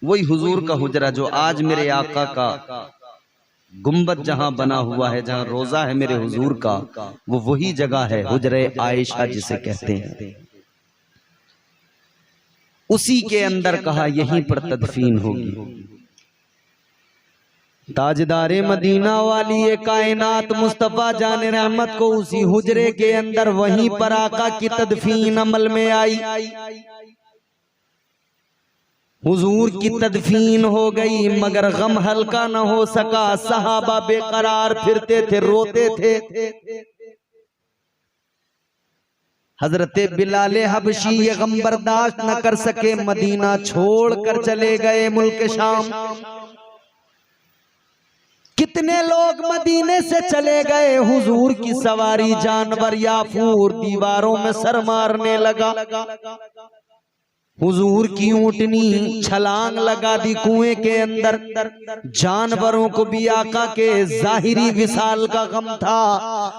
वही हुजूर का हुजरा जो आज मेरे आका का गुंबद जहां बना हुआ है, जहां रोजा है मेरे हुजूर का, वो वही जगह है, हुजरे आयशा जिसे कहते हैं, उसी के अंदर कहा यहीं पर तदफीन होगी। ताजदारे मदीना वाली ये कायनात मुस्तफा जाने रहमत को उसी हुजरे के अंदर, वहीं पर आका की तदफीन अमल में आई। हुजूर की तदफीन हो गई, मगर गम हल्का न हो सका। सहाबा बेकरार फिरते थे, रोते थे। हजरते बिलाले हबशी ये गम बर्दाश्त न कर सके, मदीना छोड़कर चले गए मुल्क शाम। कितने लोग मदीने से चले गए, हुजूर की सवारी जानवर याफूर दीवारों में सर मारने लगा। हुजूर की ऊंटनी छलांग लगा दी कुएं के अंदर। जानवरों को भी आका के जाहिरी विसाल का गम था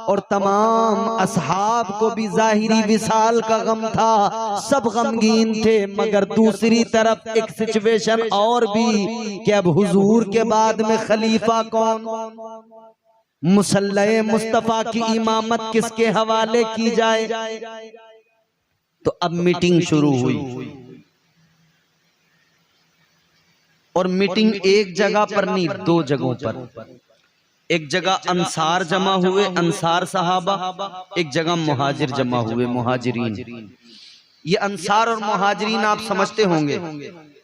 और तमाम असहाब को भी जाहिरी विसाल का गम था। सब गमगीन थे, मगर दूसरी तरफ एक सिचुएशन और भी कि अब हुजूर के बाद में खलीफा कौन, मुसल्ले मुस्तफा की इमामत किसके हवाले की जाए। तो अब मीटिंग शुरू हुई, और मीटिंग एक जगह पर नहीं, दो जगहों पर। एक जगह अंसार जमा हुए, अंसार सहाबा, एक जगह मुहाजिर जमा हुए, मुहाजिरीन। ये अंसार और मुहाजिरीन आप समझते होंगे,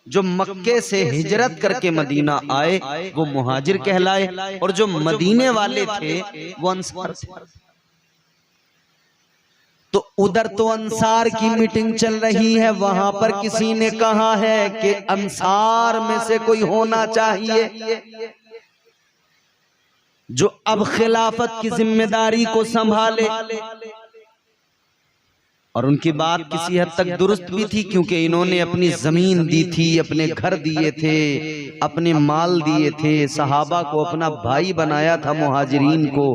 जो मक्के से हिजरत करके मदीना आए वो मुहाजिर कहलाए, और जो मदीने वाले थे वो अंसार थे। तो उधर तो अंसार की मीटिंग चल रही है, वहां पर किसी ने कहा है कि अंसार में से कोई होना चाहिए जो अब खिलाफत की जिम्मेदारी को संभाले। और उनकी बात किसी हद तक दुरुस्त भी थी, क्योंकि इन्होंने अपनी जमीन दी थी, अपने घर दिए थे, अपने माल दिए थे, सहाबा को अपना भाई बनाया था, मुहाजिरीन को,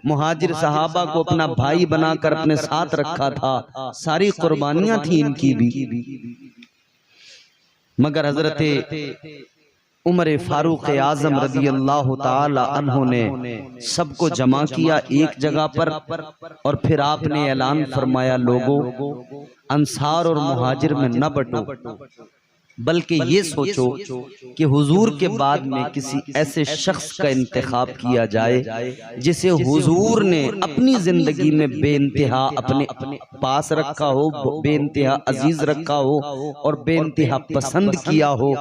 मुहाजिर सहाबा को अपना भाई बनाकर अपने साथ रखा था, सारी कुर्बानियां थी इनकी भी। मगर हजरत उमर फारूक आजम रदी अल्लाह ताला अन्हु ने सबको जमा किया एक जगह पर, और फिर आपने ऐलान फरमाया, लोगों अंसार और मुहाजिर में न बटो, बल्कि ये सोचो कि हुजूर के बाद में किसी ऐसे शख्स का इंतखाब किया जाए जिसे हुजूर ने अपनी जिंदगी में बेइंतहा अपने पास रखा हो, बेइंतहा अजीज रखा हो और बेइंतहा पसंद किया हो,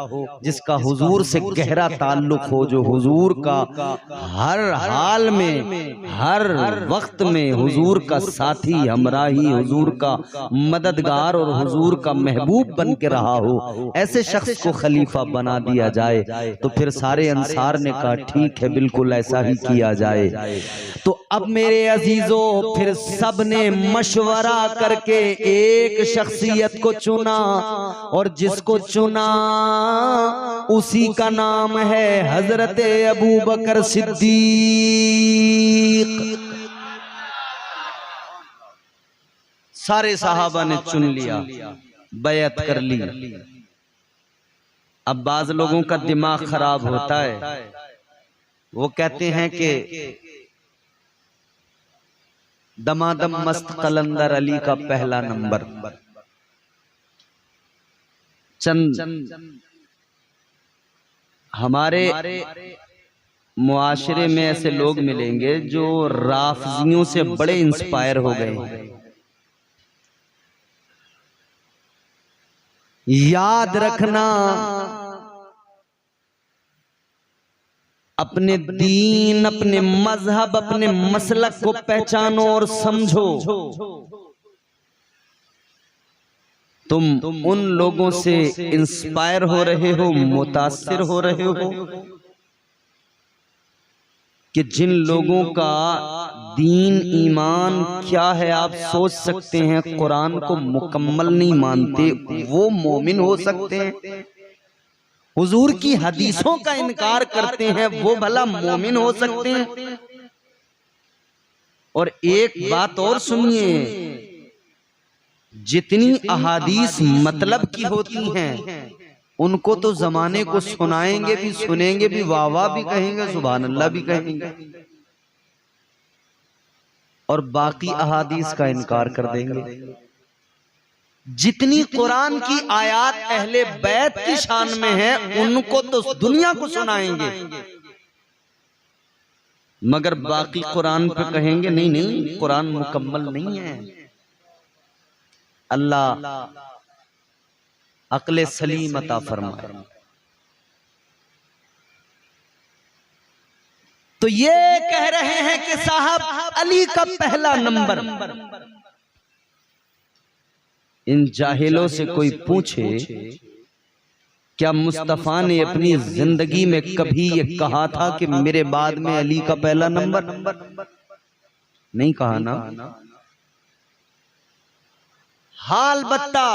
जिसका हुजूर से गहरा ताल्लुक हो, जो हुजूर का हर हाल में, हर वक्त में हुजूर का साथी, हमराही, हुजूर का मददगार और हुजूर का महबूब बन के रहा हो, ऐसे शख्स को खलीफा बना दिया जाए। तो फिर सारे अंसार ने कहा ठीक है, बिल्कुल ऐसा ही किया जाए। तो अब मेरे अजीजों, फिर सब ने मशवरा करके एक शख्सियत को चुना, और जिसको चुना उसी का नाम है हजरत अबू बकर सिद्दीक। सारे सहाबा ने चुन लिया, बैअत कर ली। अब बाज लोगों का दिमाग खराब होता है, वो कहते हैं कि दमादम मस्त कलंदर अली का पहला नंबर। चंद हमारे मुआशरे में ऐसे लोग मिलेंगे जो राफजियों से बड़े इंस्पायर हो गए हैं। याद रखना, अपने दीन, अपने मजहब, अपने मसलक को पहचानो और समझो। तुम उन लोगों से इंस्पायर हो रहे हो, मुतासिर हो रहे हो कि जिन लोगों का दीन ईमान क्या है आप सोच सकते हैं, कुरान को मुकम्मल नहीं मानते, वो मोमिन हो सकते हैं। हुजूर की हदीसों का इनकार करते हैं, वो भला मोमिन हो सकते हैं। और एक बात और सुनिए, जितनी अहादीस मतलब की होती हैं उनको तो जमाने को सुनाएंगे भी, सुनेंगे भी, वाह वाह भी कहेंगे, सुभान अल्लाह भी कहेंगे, और बाकी अहादीस का इनकार कर देंगे। जितनी कुरान की आयत अहले बैत की शान में है उनको तो दुनिया को सुनाएंगे, मगर बाकी कुरान पे कहेंगे नहीं नहीं, कुरान मुकम्मल नहीं है। अल्लाह अक्ले सलीम अता फरमाए। तो ये कह रहे हैं कि साहब अली का पहला नंबर। इन जाहिलों से कोई पूछे क्या मुस्तफा ने अपनी जिंदगी में कभी ये कहा था कि मेरे बाद में अली का पहला नंबर? नहीं कहा ना। हाल बत्ता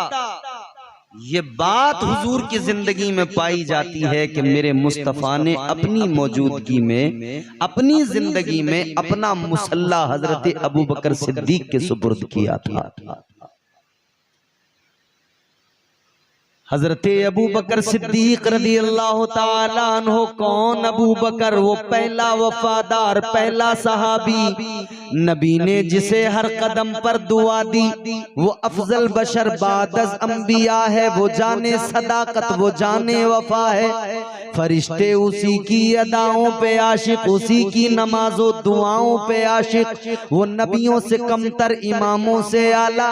ये बात हुजूर की जिंदगी में पाई जाती है कि मेरे मुस्तफा ने अपनी मौजूदगी में, अपनी जिंदगी में अपना मुसल्ला हजरत अबू बकर सिद्दीक के सुपुर्द किया था। हजरत अबू बकर सिद्दीक रज़ी अल्लाह ताला अन्हु कौन? अबू बकर वो पहला वफादार, पहला सहाबी, नबी ने जिसे हर कदम पर दुआ दी। वो अफजल बशर बादज अंबिया है, वो जाने सदाकत, वो जाने वफा है। फरिश्ते उसी की अदाओं पे आशिक, उसी की नमाजों दुआओं पे आशिक। वो नबियों से कमतर, इमामों से आला,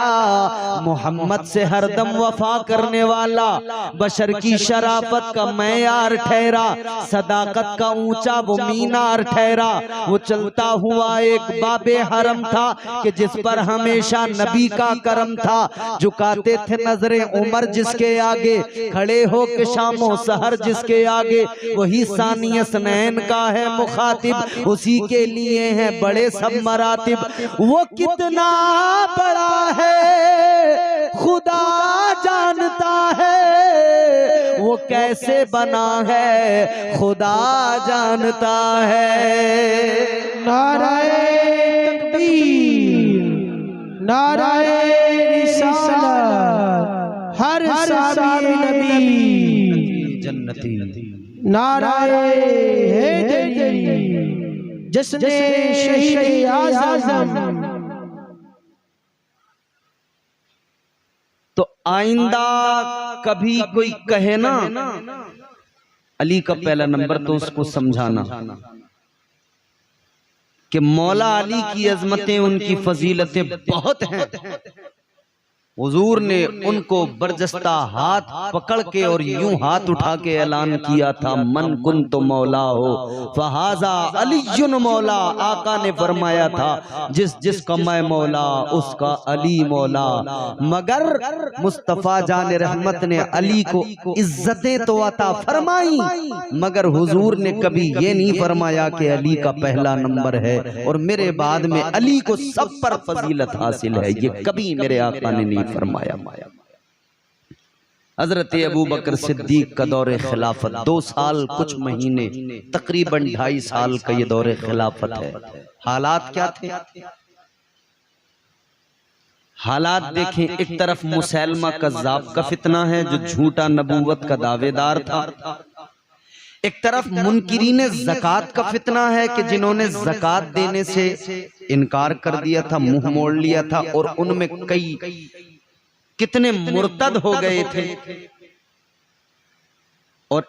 मोहम्मद से हरदम वफा करने वाला, बशर की शराफत का मैयार ठहरा, सदाकत का ऊंचा वो मीनार ठहरा। वो चलता हुआ एक बाबे हरम था कि जिस पर हमेशा नबी का करम था। झुकाते थे नजरें उमर जिसके आगे, खड़े हो के शामो सहर जिसके आगे। वही सानिय सनैन का है मुखातिब, उसी के लिए है बड़े सब मरातिब। वो कितना बड़ा है खुदा जानता है, वो कैसे बना है खुदा जानता है। नाराए तकबीर, नाराए रिसालत, हर साबी नबी जन्नती, नाराए हैदरी, जिसने शहीद आज़म। तो आइंदा कभी कोई कहे ना अली का पहला नंबर, तो उसको समझाना कि मौला अली की अजमतें, उनकी फजीलतें बहुत हैं। हुजूर ने उनको बरजस्ता हाथ पकड़ के और यूं हाथ उठा के ऐलान किया था, मन कुन तो मौला हो फहाजा अलीयुन मौला। आका ने फरमाया था जिस जिसका मैं मौला उसका अली मौला। मगर मुस्तफा जान रहमत ने अली को इज्जतें तो अता फरमाई, मगर हुजूर ने कभी ये नहीं फरमाया कि अली का पहला नंबर है और मेरे बाद में अली को सब पर फजीलत हासिल है। ये कभी मेरे आका ने नहीं फरमाया। हजरत अबू बकर सिद्दीक का दौरे खिलाफत 2 साल कुछ महीने, तकरीबन 2.5 साल का ये दौरे खिलाफत है। हालात क्या थे? हालात देखें, एक तरफ मुसैलमा कज़्ज़ाब का फितना है जो झूठा नबूवत का दावेदार था, एक तरफ मुनकिरीन ज़कात का फितना है कि जिन्होंने ज़कात देने से इनकार कर दिया था, मुंह मोड़ लिया था, और उनमें कई कितने मुर्तद हो गए थे। और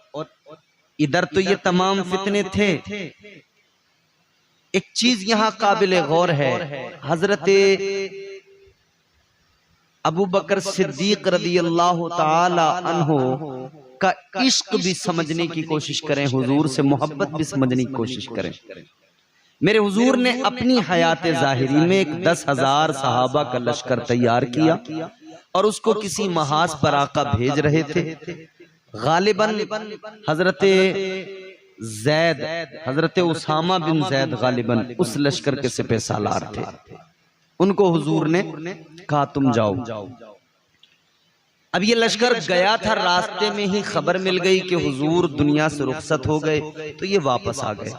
इधर तो ये तमाम फितने थे। एक चीज यहां काबिल गौर है, हजरत अबू बकर सिद्दीक रज़ी अल्लाह ताला अन्हु का इश्क भी समझने की कोशिश करें, हुजूर से मोहब्बत भी समझने की कोशिश करें। मेरे हुजूर ने अपनी हयात ज़ाहिरी में एक 10,000 सहाबा का लश्कर तैयार किया और उसको किसी महाज पर आका भेज रहे थे। गालिबन हजरत जैद, हजरत उसामा बिन जैद गालिबन उस लश्कर के सिपह सालार थे। उनको हुजूर ने कहा तुम जाओ। अब ये लश्कर गया था, रास्ते में ही खबर मिल गई कि हुजूर दुनिया से रुखसत हो गए, तो ये वापस आ गए।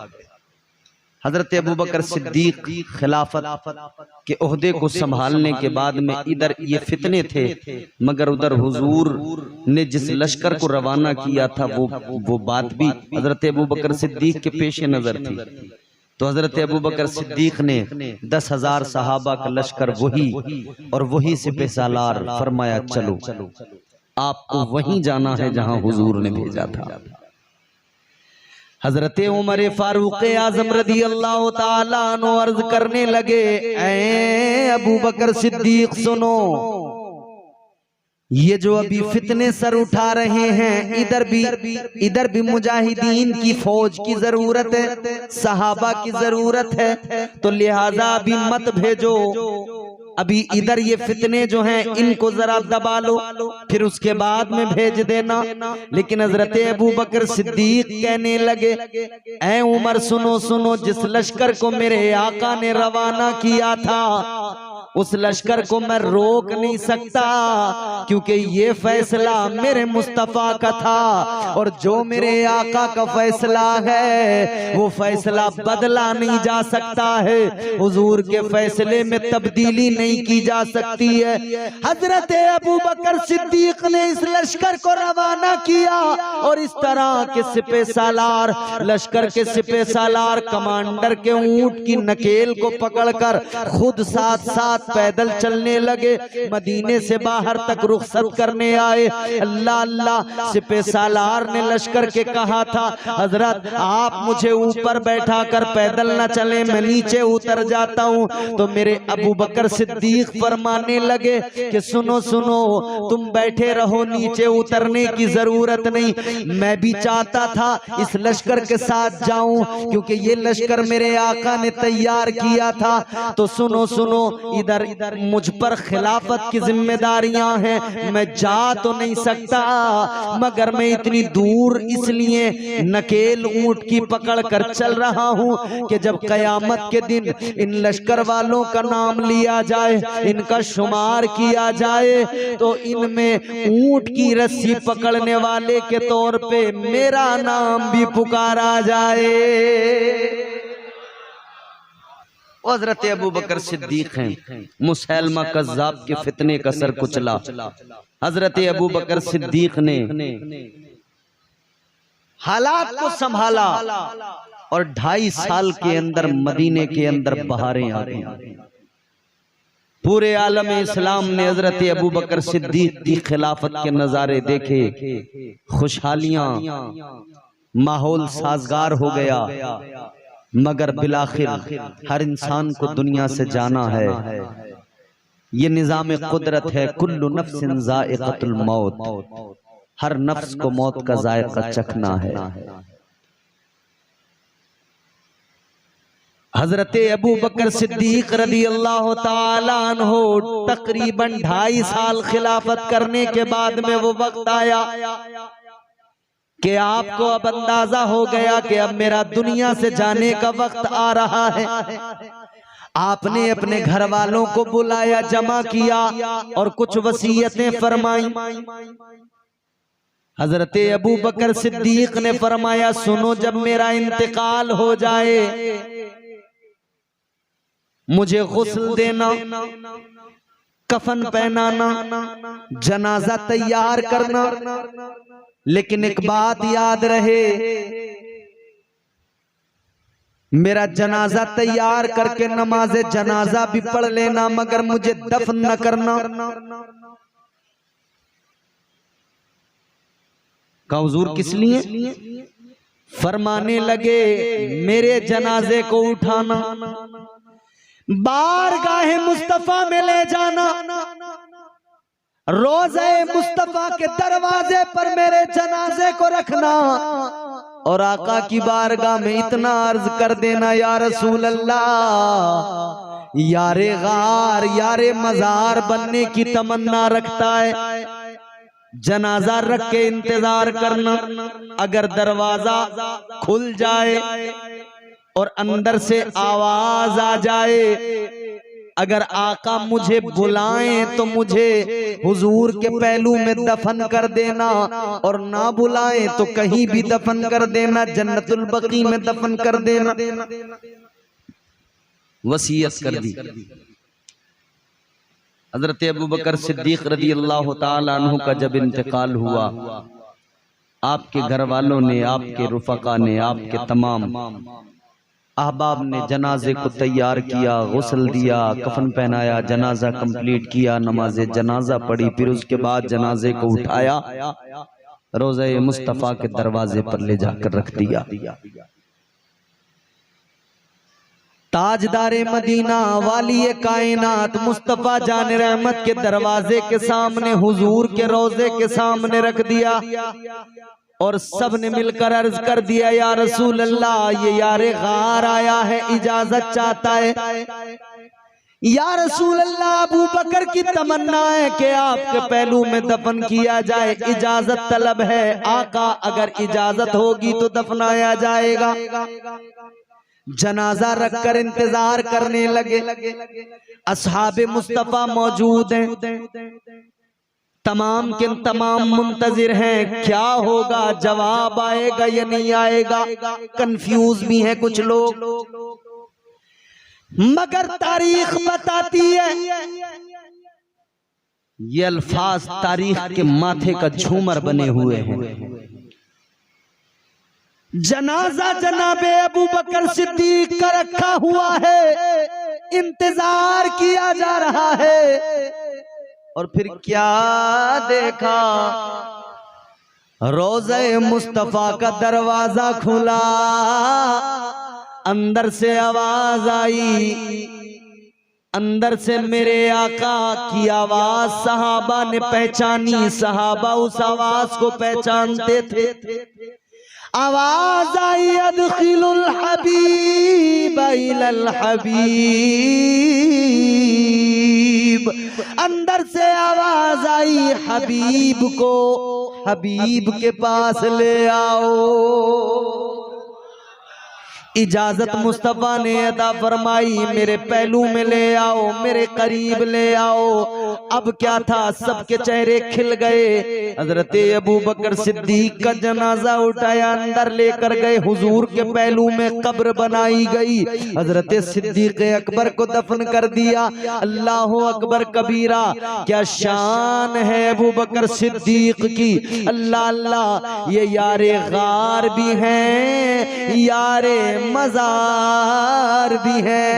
हजरत अबू बकर सिद्दीक खिलाफत के ओहदे को संभालने के बाद में इधर ये फितने थे, मगर उधर हुजूर ने जिस लश्कर को रवाना किया था वो बात भी हजरत अबू बकर सिद्दीक के पेशे नजर थी। तो हजरत अबू बकर सिद्दीक ने 10,000 सहाबा का लश्कर वही और वही सिपह सालार, फरमाया चलो आपको वहीं जाना है जहां हुजूर ने भेजा था। हजरत उमर फारूक आजम रज़ी अल्लाह ताला अन्हु अर्ज करने लगे, ऐ अबू बकर सिद्दीक सुनो, ये जो अभी फितने सर उठा रहे हैं, इधर भी मुजाहिदीन की फौज की जरूरत है, सहाबा की जरूरत है, तो लिहाजा अभी मत भेजो, अभी इधर ये फितने जो हैं इनको जरा दबा लो, फिर उसके बाद में भेज देना। लेकिन हजरत अबू बकर सिद्दीक कहने लगे, ऐ उमर सुनो सुनो, जिस लश्कर को मेरे आका ने रवाना किया था उस लश्कर को मैं रोक नहीं सकता, क्योंकि ये फैसला मेरे मुस्तफा का था और जो मेरे आका का फैसला है वो फैसला बदला नहीं जा सकता है, हुजूर के फैसले में तब्दीली नहीं की जा सकती है। हजरत अबू बकर सिद्दीक ने इस लश्कर को रवाना किया और इस तरह के सिपह सालार, लश्कर के सिपह सालार कमांडर के ऊंट की नकेल को पकड़कर खुद साथ साथ पैदल चलने लगे, मदीने से बाहर तक रुखसत करने आए। अल्लाह अल्लाह, सिपह सालार ने लश्कर के कहा था, हजरत आप मुझे ऊपर बैठा कर पैदल न चले, मैं नीचे उतर जाता हूँ। तो मेरे अबू बकर सिद्दीक फरमाने लगे कि सुनो सुनो, तुम बैठे रहो, नीचे उतरने की जरूरत नहीं, मैं भी चाहता था इस लश्कर के साथ जाऊं, क्योंकि ये लश्कर मेरे आका ने तैयार किया था। तो सुनो सुनो, इधर मुझ पर खिलाफत की जिम्मेदारियां हैं, मैं जा तो नहीं सकता, मगर मैं इतनी दूर इसलिए नकेल ऊंट की पकड़ कर चल रहा हूं कि जब कयामत के दिन इन लश्कर वालों का नाम लिया जाए, इनका शुमार किया जाए, तो इनमें ऊंट की रस्सी पकड़ने वाले के तौर पे मेरा नाम भी पुकारा जाए। हजरत अबू बकर सिद्दीक हैं, मुसैलमा कज़्ज़ाब के फितने का सर कुचला हजरत अबू बकर सिद्दीक ने हालात को संभाला और 2.5 साल के अंदर मदीने के अंदर बहारें आ गई। पूरे आलम इस्लाम ने हजरत अबू बकर सिद्दीक की खिलाफत के नजारे देखे, खुशहालियां, माहौल साजगार हो गया, मगर बिलाखिर हर इंसान को दुनिया से जाना है। ये निजाम कुदरत है, कुल्लु नफ्सिन ज़ाइक़तुल मौत, हर नफ्स को मौत का जायका चखना है। हजरत अबू बकर सिद्दीक रज़ी अल्लाह ताला अन्हु तकरीबन 2.5 साल खिलाफत करने के बाद में वो वक्त आया कि आपको अब अंदाजा हो गया कि अब मेरा दुनिया से जाने का वक्त आ रहा है। आपने अपने घर वालों को बुलाया, जमा किया और कुछ वसीयतें फरमाई। हजरत अबू बकर सिद्दीक ने फरमाया, सुनो, जब मेरा इंतकाल हो जाए मुझे गुस्ल देना, कफन पहनाना, जनाजा तैयार करना। लेकिन एक बात याद रहे, मेरा जनाजा तैयार करके नमाज़े जनाजा भी पढ़ लेना, मगर मुझे दफन न करना। का हुजूर किस लिए? फरमाने लगे मेरे जनाजे को उठाना, बारगाहे मुस्तफा में ले जाना, रोज़े मुस्तफा के दरवाजे पर मेरे जनाजे को रखना और आका की बारगाह में इतना अर्ज कर देना, या रसूल अल्लाह, यारे गार यारे मजार बनने की तमन्ना रखता है, जनाजा रख के इंतजार करना। अगर दरवाजा खुल जाए और अंदर से आवाज आ जाए, अगर आका मुझे बुलाएं तो मुझे हुजूर के पहलू में दफन कर देना, और ना बुलाएं तो कहीं भी दफन कर देना, जन्नतुल बकी में दफन कर देना। वसीयत कर दी। हजरत अबू बकर सिद्दीक रदी अल्लाह ताला अन्हु का जब इंतकाल हुआ, आपके घर वालों ने, आपके रुफका ने, आपके तमाम अहबाब ने जनाजे को तैयार किया, गुस्ल दिया, कफन पहनाया, जनाजा कंप्लीट किया, नमाज जनाजा पढ़ी, फिर उसके बाद जनाजे को उठाया, रोज़े मुस्तफ़ा के दरवाजे पर ले जाकर रख दिया। ताजदारे मदीना वाली कायनात मुस्तफा जान रहमत के दरवाजे के सामने, हुजूर के रोजे के सामने रख दिया और सब ने मिलकर अर्ज कर दिया, या रसूल अल्लाह, ये यारे गार आया है, इजाजत चाहता है। या रसूल अल्लाह, अबू बकर की तमन्ना है कि आपके पहलू में दफन किया जाए, इजाजत तलब है आका, अगर इजाजत होगी तो दफनाया जाएगा। जनाजा रखकर इंतजार करने लगे। असहाबे मुस्तफा मौजूद हैं, तमाम के तमाम मुंतजिर हैं, क्या होगा, जवाब आएगा या नहीं आएगा, कंफ्यूज भी हैं कुछ लोग। मगर तारीख बताती है, ये अल्फाज तारीख के माथे का झूमर बने हुए हैं। जनाजा जनाबे अबू बकर सिद्दीक का रखा हुआ है, इंतजार किया जा रहा है, और फिर क्या देखा, रोज़े मुस्तफा का दरवाजा खुला, अंदर से आवाज आई, अंदर से मेरे आका की आवाज सहाबा ने पहचानी। सहाबा उस आवाज को पहचानते थे। आवाज आई, अदखिलुल हबीब इलल हबीब। अंदर से आवाज आई, हबीब को हबीब के पास ले आओ। इजाजत मुस्तफा ने अदा फरमाई, मेरे पहलू में ले आओ, मेरे करीब ले आओ। अब क्या था, सबके चेहरे खिल गए। हजरत अबू बकर सिद्दीक का जनाजा उठाया, अंदर लेकर गए, हुजूर के पहलू में कब्र बनाई गई। हजरत सिद्दीक अकबर को दफन कर दिया। अल्लाह अकबर कबीरा, क्या शान है अबू बकर सिद्दीक की। अल्लाह अल्लाह, ये यारे गार भी हैं, यारे मजार भी है।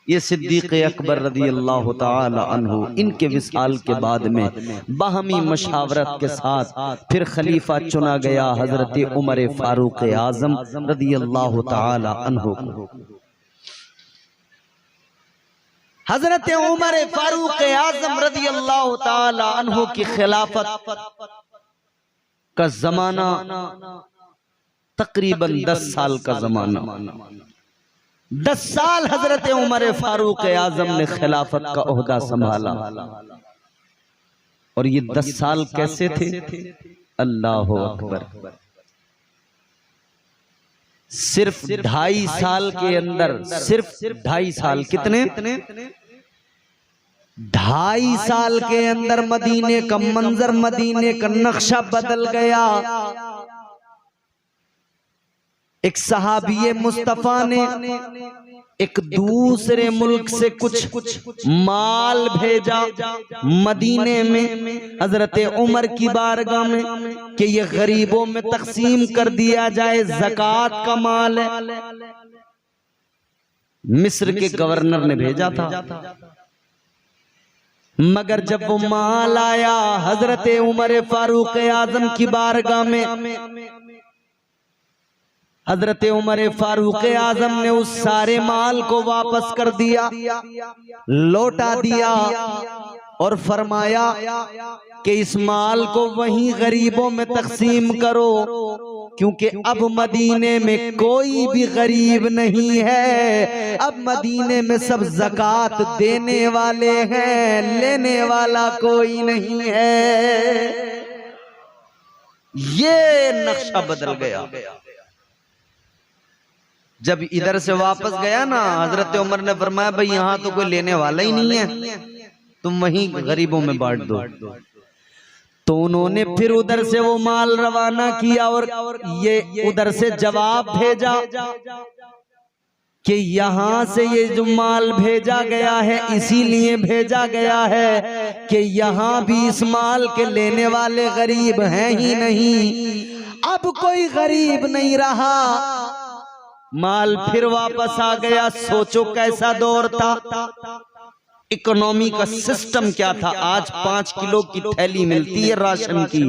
ये सिद्दीक अकबर रदी अल्लाह ताला अन्हु, इनके विसाल के बाद में बाहमी मशावरत के साथ फिर खलीफा चुना गया हजरत उमर फारूक आजम रदी अल्लाह ताला अन्हु। हजरत उमर फारूक आजम रदी अल्लाह ताला अन्हु की खिलाफत का जमाना तकरीबन 10 साल का जमाना। 10 साल हजरत उमर फारूक आजम ने खिलाफत का ओहदा संभाला। और ये 10 साल कैसे थे? अल्लाह अकबर। सिर्फ 2.5 साल के अंदर, सिर्फ 2.5 साल, कितने? 2.5 साल के अंदर मदीने का मंजर, मदीने का नक्शा बदल गया। एक सहाबी मुस्तफा ने एक दूसरे मुल्क से कुछ माल भेजा मदीने में हजरत उमर की बारगाह में कि ये गरीबों में तकसीम कर दिया जाए, ज़कात का माल है। मिस्र के गवर्नर ने भेजा था, मगर जब वो माल आया हजरत उमर फारूक आजम की बारगाह में, हजरत उमर फारूक आजम ने उस सारे माल को वापस कर दिया, लौटा दिया और फरमाया कि इस माल को वहीं गरीबों में तकसीम करो, क्योंकि अब मदीने में कोई भी गरीब नहीं है। अब मदीने में सब ज़कात देने वाले हैं, लेने वाला कोई नहीं है। ये नक्शा बदल गया। जब इधर से वापस गया ना, हजरत उमर ने फरमाया भाई यहां तो कोई लेने वाला ही नहीं है, तुम वहीं गरीबों में बांट दो। तो उन्होंने फिर उधर से वो माल रवाना किया और ये उधर से जवाब भेजा कि यहां से ये जो माल भेजा गया है इसीलिए भेजा गया है कि यहां भी इस माल के लेने वाले गरीब हैं ही नहीं। अब कोई गरीब नहीं रहा, माल फिर वापस आ गया। सोचो कैसा दौर था, इकोनॉमी का सिस्टम क्या था। आज 5 किलो की थैली मिलती है राशन की,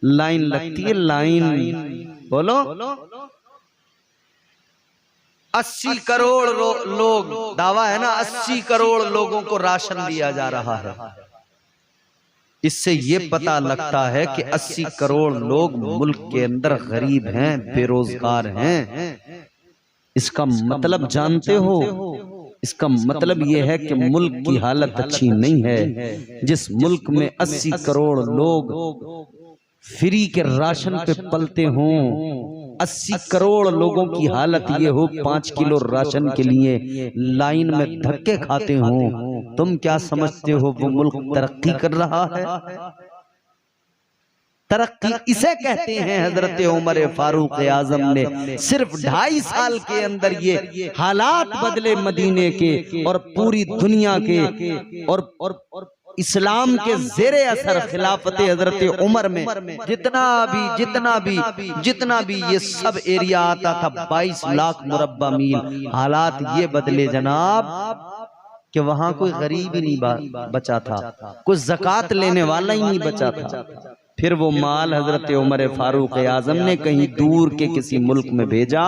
लाइन लगती है, लाइन बोलो 80 करोड़ लोग, दावा है ना 80 करोड़ लोगों को राशन दिया जा रहा है। इससे ये पता लगता है कि 80 करोड़ लोग मुल्क के अंदर गरीब हैं, बेरोजगार हैं। इसका मतलब जानते हो, इसका मतलब यह है कि मुल्क की हालत अच्छी नहीं है। जिस मुल्क में 80 करोड़ लोग फ्री के राशन पे पलते हों, 80 करोड़ लोगों की हालत ये हो 5 किलो राशन के लिए लाइन में धक्के खाते हों, तुम क्या समझते हो वो मुल्क तरक्की कर रहा है? तरक्की इसे कहते हैं। हजरत उमर फारूक आजम ने सिर्फ 2.5 साल के अंदर ये हालात बदले मदीने के और पूरी दुनिया के, और इस्लाम के ज़ेरे असर खिलाफत हजरत उमर में जितना भी ये सब एरिया आता था 22 लाख मुरब्बा मील, हालात ये बदले जनाब कि वहां कोई गरीब ही नहीं बचा था, कोई ज़कात लेने वाला ही नहीं बचा था। फिर वो माल हजरत उमर फारूक आजम ने कहीं दूर के किसी मुल्क में भेजा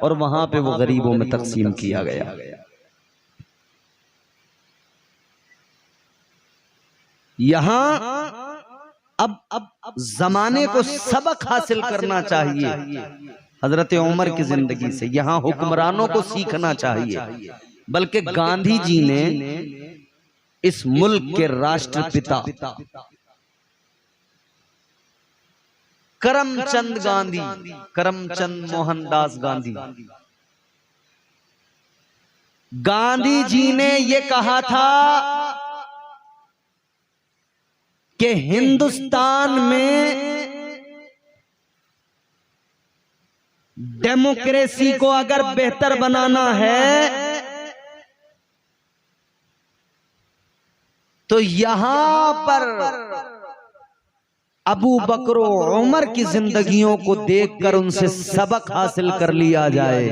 और वहां पे वो गरीबों में तकसीम किया गया। यहां अब जमाने को सबक हासिल करना चाहिए हजरत उमर की जिंदगी से, यहां हुक्मरानों को सीखना चाहिए। बल्कि गांधी जी ने इस मुल्क के राष्ट्रपिता करमचंद गांधी, करमचंद मोहनदास गांधी, गांधी जी ने ये कहा था कि हिंदुस्तान में डेमोक्रेसी को अगर बेहतर बनाना है तो यहां पर अबू बकर उमर की जिंदगियों को देखकर उनसे सबक हासिल कर लिया जाए।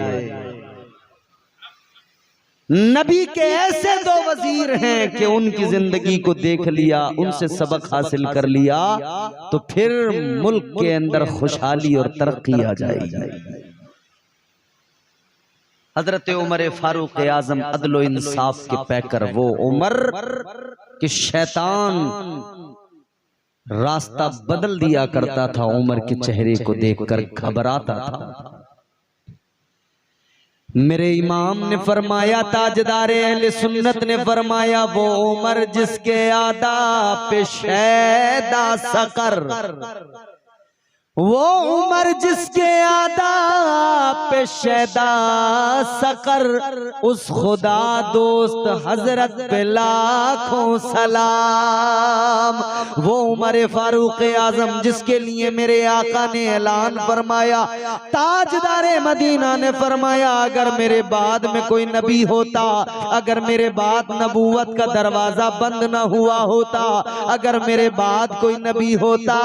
नबी के ऐसे 2 वजीर हैं कि उनकी जिंदगी को देख लिया, उनसे सबक हासिल कर लिया तो फिर मुल्क के अंदर खुशहाली और तरक्की आ जाएगी। हजरत उमर फारूक आजम अदलो इंसाफ के पैकर, वो उमर कि शैतान रास्ता बदल दिया करता था, उमर के चेहरे को देखकर घबराता था। मेरे इमाम ने फरमाया, ताजदारे अहले सुन्नत ने फरमाया, वो उमर जिसके आदा पे शैदा सकर, वो उमर जिसके आदाब पे शैदा सकर, उस खुदा दोस्त हजरत पे लाखों सलाम। वो उमर फारूक आजम जिसके लिए मेरे आका ने ऐलान फरमाया, ताजदारे मदीना ने फरमाया, अगर मेरे बाद में कोई नबी होता, अगर मेरे बाद नबूवत का दरवाजा बंद न हुआ होता, अगर मेरे बाद कोई नबी होता,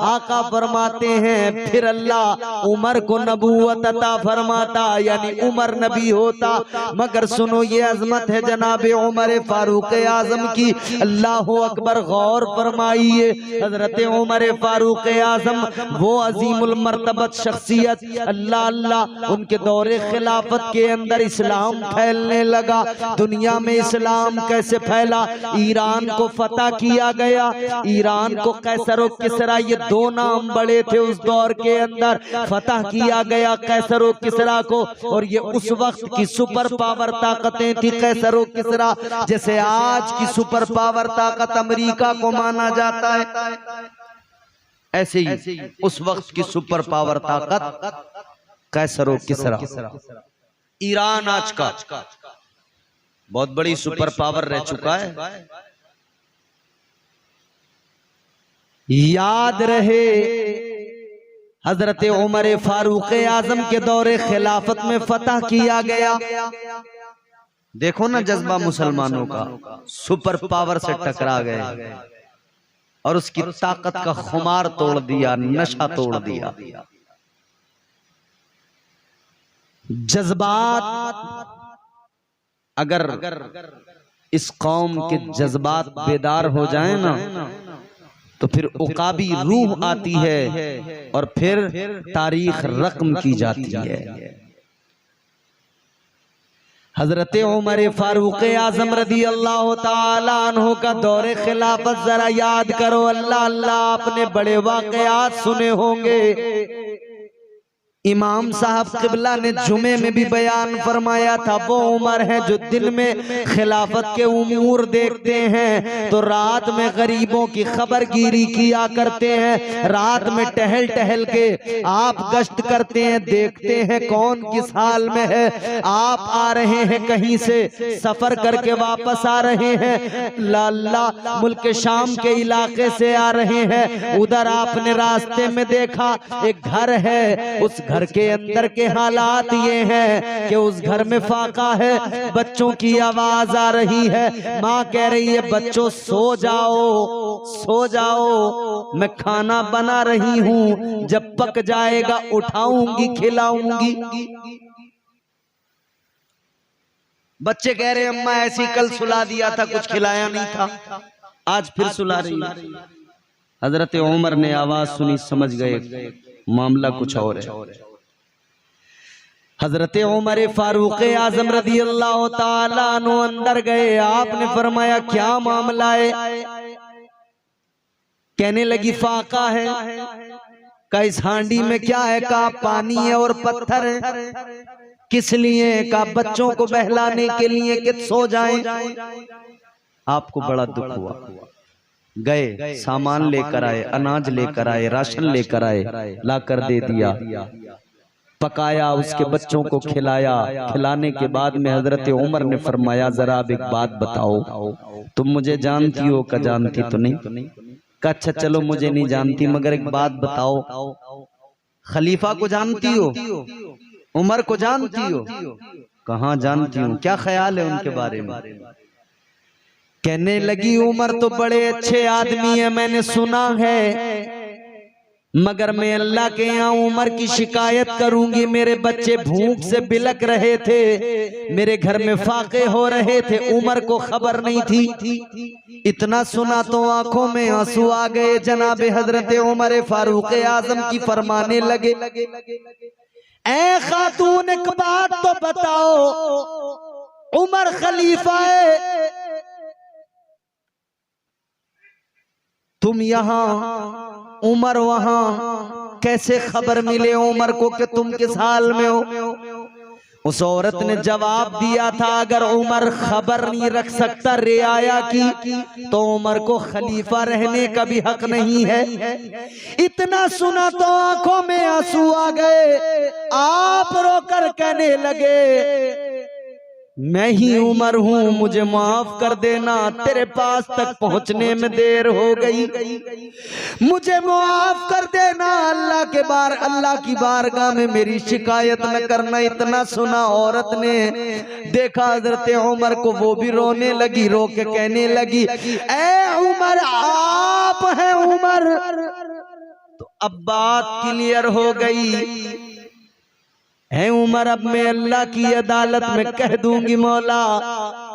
आका फरमाते हैं फिर अल्लाह उमर को नबूवत अता फरमाता, यानी उमर नबी होता। मगर सुनो ये अजमत है जनाबे उमर फारूक आजम की, अल्लाह अकबर, गौर फरमाइए। हजरत उमर फारूक आजम वो अजीमुल मर्तबत शख्सियत, अल्लाह अल्लाह, उनके दौरे खिलाफत के अंदर इस्लाम फैलने लगा। दुनिया में इस्लाम कैसे फैला? ईरान को फतह किया गया। ईरान को कैसर और किसरा, ये दो नाम बड़े थे उस दौर के अंदर। फतह किया गया कैसर और किसरा को, और ये उस वक्त की सुपर पावर ताकतें थी कैसर और किसरा, जैसे आज की सुपर पावर ताकत अमेरिका को माना जाता है, ऐसे ही उस वक्त की सुपर पावर ताकत कैसर और किसरा। ईरान आज का बहुत बड़ी सुपर पावर रह चुका है। याद रहे हजरत उमर फारूक आजम के दौरे खिलाफत में फतह किया गया। देखो ना जज्बा मुसलमानों का, सुपर पावर से टकरा गए और उसकी ताकत का खुमार तोड़ दिया, नशा तोड़ दिया। जज्बात, अगर इस कौम के जज्बात बेदार हो जाए ना, तो फिर उकाबी रूह आती है और फिर तारीख रकम की जाती है। हजरत उमर फारूक आजम रदी अल्लाह ताला अन्हु का दौरे खिलाफत जरा याद करो। अल्लाह अल्लाह, आपने बड़े वाकयात सुने होंगे। इमाम साहब किबला ने जुमे में भी बयान फरमाया था, वो उमर है जो दिन में खिलाफत के उमूर देखते हैं तो रात में गरीबों की खबरगिरी किया करते हैं। रात में टहल टहल के आप गश्त करते हैं, देखते हैं कौन किस हाल में है। आप आ रहे हैं कहीं से, सफर करके वापस आ रहे हैं, लाला मुल्क शाम के इलाके से आ रहे हैं। उधर आपने रास्ते में देखा एक घर है, उस घर के अंदर के हालात ये हैं कि उस घर में फाका है, बच्चों की आवाज आ रही है। माँ कह रही है बच्चों सो जाओ, सो जाओ, मैं खाना बना रही हूँ, जब पक जाएगा उठाऊंगी खिलाऊंगी। बच्चे कह रहे अम्मा ऐसी कल सुला दिया था, कुछ खिलाया नहीं था, आज फिर सुला रही है। हजरत उमर ने आवाज सुनी, समझ गए मामला कुछ और है। हजरत उमर फारूक आजम रदी अल्लाह ताला अन्हु अंदर गए। आपने फरमाया क्या मामला है? कहने लगी फाका है। का इस हांडी में क्या है? का पानी है और पत्थर है। किस लिए? का बच्चों को बहलाने के लिए कि सो जाएं। आपको बड़ा दुख हुआ, गए सामान लेकर आए, अनाज लेकर आए, राशन लेकर आए, लाकर दे दिया, पकाया, उसके बच्चों को खिलाया। खिलाने के बाद में हजरत उमर ने फरमाया जरा अब एक बात बताओ, तुम मुझे जानती हो? का जानती तो नहीं। का अच्छा चलो मुझे नहीं जानती, मगर एक बात बताओ, खलीफा को जानती हो? उमर को जानती हो? कहाँ जानती हूँ, क्या ख्याल है उनके बारे में? कहने लगी उमर तो बड़े अच्छे आदमी है, मैंने सुना है, मगर मैं अल्लाह के यहाँ उमर की शिकायत करूंगी। मेरे बच्चे भूख से बिलक रहे थे, मेरे घर में फाके हो रहे थे, उमर को खबर नहीं थी। इतना सुना तो आंखों में आंसू आ गए। जनाबे हजरत उमर फारूक आजम की फरमाने लगे, ऐ खातून एक बात तो बताओ, उमर खलीफा है, तुम यहाँ उमर वहां, कैसे खबर मिले उमर को कि तुम किस हाल में हो? उस औरत ने जवाब दिया था, अगर उमर खबर नहीं रख सकता रियाया की तो उमर को खलीफा रहने का भी हक नहीं है। इतना सुना तो आंखों में आंसू आ गए। आप रोकर कहने लगे, मैं ही उमर हूं, मुझे माफ कर देना, तेरे पास तक पहुंचने में देर हो गई, मुझे माफ कर देना, अल्लाह की बारगाह में मेरी शिकायत न करना। इतना सुना औरत ने देखा हजरत उमर को, वो भी रोने लगी, रो के कहने लगी, ए उमर, आप हैं उमर। तो अब बात क्लियर हो गई है उमर, अब मैं अल्लाह की अदालत में कह दूंगी, मौला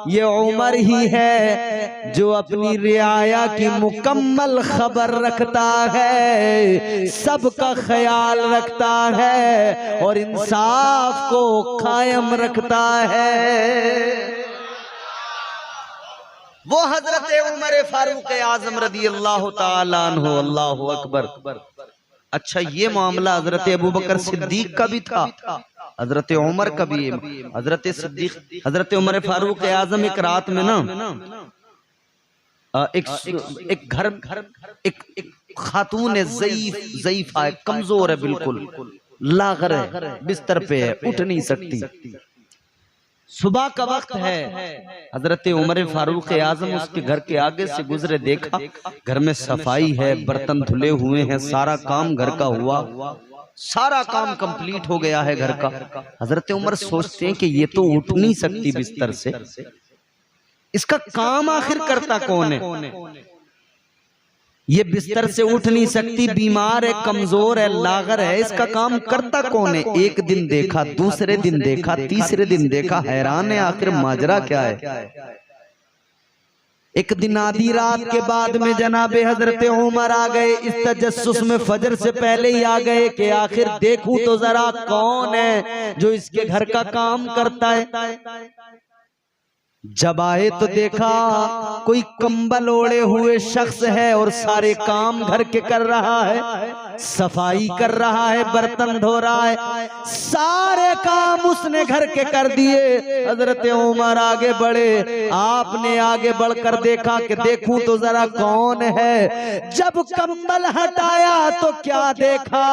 ये उमर ही है जो अपनी रियाया की मुकम्मल खबर रखता है, सबका ख्याल रखता है और इंसाफ को कायम रखता है। वो हजरत उमर फारूक आजम रदी अल्लाह तआला अन्हु, अल्लाहु अकबर। अच्छा, ये मामला हजरत अबू बकर सिद्दीक का भी था, हजरत उमर का भी। हजरत सिद्दीक, हजरत उमर फारूक आजम एक रात में ना एक घर, एक खातून है, ज़ईफ है, कमजोर है, बिल्कुल लागर है, बिस्तर पे है, उठ नहीं सकती। सुबह का वक्त है, हजरत उमर फारूक आजम उसके घर के आगे से गुजरे, देखा घर में सफाई है, बर्तन धुले हुए हैं, सारा काम घर का हुआ, सारा काम कंप्लीट हो गया है घर का। हजरत उमर सोचते हैं कि ये तो उठ नहीं सकती बिस्तर से, इसका काम आखिर करता कौन है? ये बिस्तर से उठ नहीं सकती, बीमार है, कमजोर है, लागर है, इसका काम करता कौन है? एक दिन देखा, दूसरे दिन देखा, तीसरे दिन देखा, हैरान है आखिर माजरा क्या है। एक दिन आधी रात के बाद में जनाबे हजरत उमर आ गए, इस तजस्सुस में फजर से पहले ही आ गए कि आखिर देखूं तो जरा कौन है जो इसके घर का काम करता है। जब आए तो देखा कोई कंबल ओढ़े हुए शख्स है और सारे काम घर के कर रहा है, सफाई कर रहा है, बर्तन धो रहा है, सारे काम उसने घर के कर दिए। हजरत उमर आगे बढ़े, आपने आगे बढ़कर देखा कि देखूं तो जरा कौन है। जब कंबल हटाया तो क्या देखा,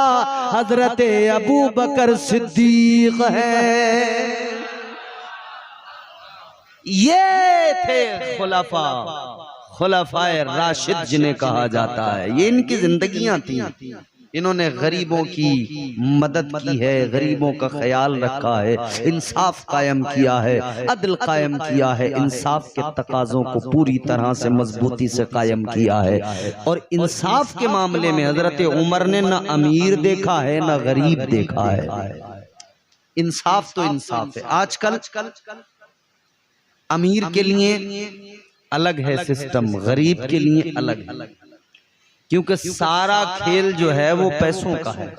हजरत अबू बकर सिद्दीक है। ये थे खुलाफाए राशिद जिन्हें कहा जाता है। ये इनकी जिंदगियां थी, इन्होंने गरीबों की मदद की है, गरीबों का ख्याल रखा है, इंसाफ कायम किया है, अदल कायम किया है, इंसाफ के तकाज़ों को पूरी तरह से मजबूती से कायम किया है। और इंसाफ के मामले में हजरत उमर ने ना अमीर देखा है ना गरीब देखा है। इंसाफ तो इंसाफ है। आजकल अमीर के लिए अलग है सिस्टम, गरीब के लिए अलग है, क्योंकि सारा खेल जो है वो पैसों का है।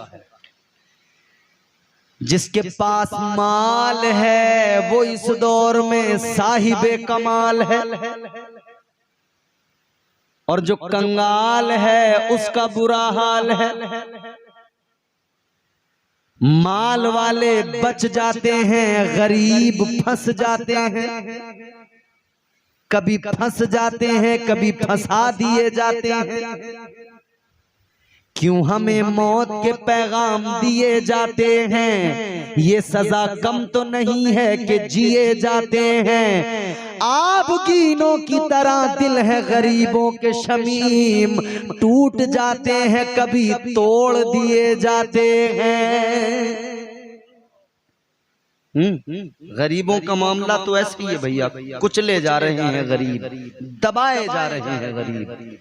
जिसके पास माल है वो इस दौर में साहिबे कमाल है, और जो कंगाल है उसका बुरा हाल है। माल वाले बच जाते हैं, गरीब फंस जाते हैं, कभी फंस जाते हैं, कभी फंसा दिए जाते हैं। क्यों हमें मौत के पैगाम दिए जाते हैं, ये सजा कम तो नहीं है कि जिए जाते हैं। आबगीनों की तरह दिल है गरीबों के शमीम, टूट जाते हैं, कभी तोड़ दिए जाते हैं। गरीबों का मामला तो ऐसे ही है भैया, कुचले जा रहे हैं गरीब, दबाए जा रहे हैं गरीब।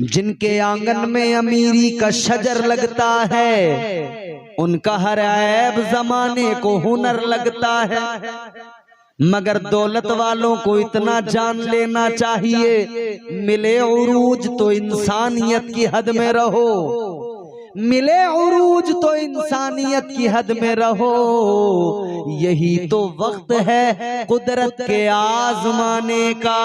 जिनके आंगन में अमीरी का शजर लगता है, उनका हर ऐब जमाने को हुनर लगता है। मगर दौलत वालों को इतना जान लेना चाहिए, मिले उरूज तो इंसानियत की हद में रहो, मिले उरूज तो इंसानियत की हद में रहो। यही तो वक्त है कुदरत के आजमाने का।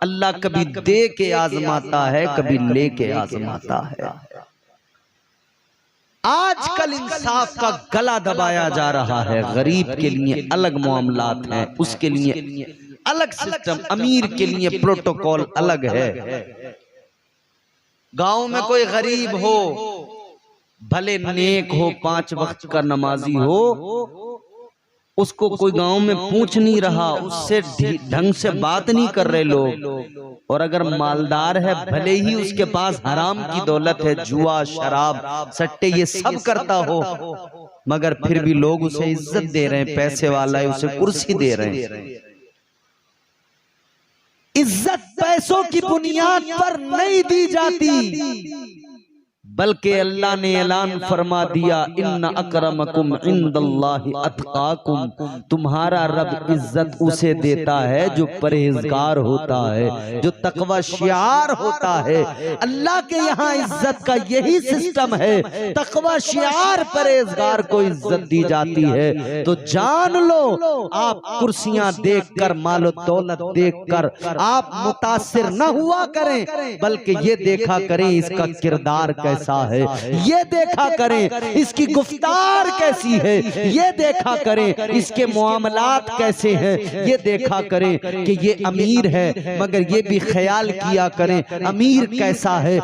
अल्लाह कभी दे के आजमाता है, कभी ले के आजमाता है। आजकल इंसाफ का गला दबाया जा रहा है। गरीब के लिए अलग मामलात हैं, उसके लिए अलग सिस्टम, अमीर के लिए प्रोटोकॉल अलग है। गांव में कोई गरीब हो, भले नेक हो, 5 वक्त का नमाजी हो, उसको कोई गांव में पूछ नहीं रहा, उससे ढंग से बात नहीं कर रहे लोग। और अगर मालदार है, भले ही उसके पास हराम की दौलत है, जुआ, शराब, सट्टे ये सब करता हो, मगर फिर भी लोग उसे इज्जत दे रहे हैं। पैसे वाला है, उसे कुर्सी दे रहे हैं। इज्जत पैसों की बुनियाद पर नहीं दी जाती, बल्कि अल्लाह ने ऐलान फरमा दिया, इन्ना अकरमकुम इंदल्लाहि अत्काकुम, तुम्हारा रब इज्जत उसे देता है जो परहेजगार होता है, जो तकवा शियार होता है। अल्लाह के यहाँ इज्जत का यही सिस्टम है, तकवा शियार परहेजगार को इज्जत दी जाती है। तो जान लो, आप कुर्सियां देखकर, मालो दौलत देखकर आप मुतासिर न हुआ करें, बल्कि ये देखा करें इसका किरदार कैसा है, ये देखा करें इसकी गुफ्तार कैसी है, ये देखा करें इसके मुआमलात कैसे हैं, ये देखा करें कि ये अमीर है, मगर ये भी ख्याल किया करें अमीर कैसा है,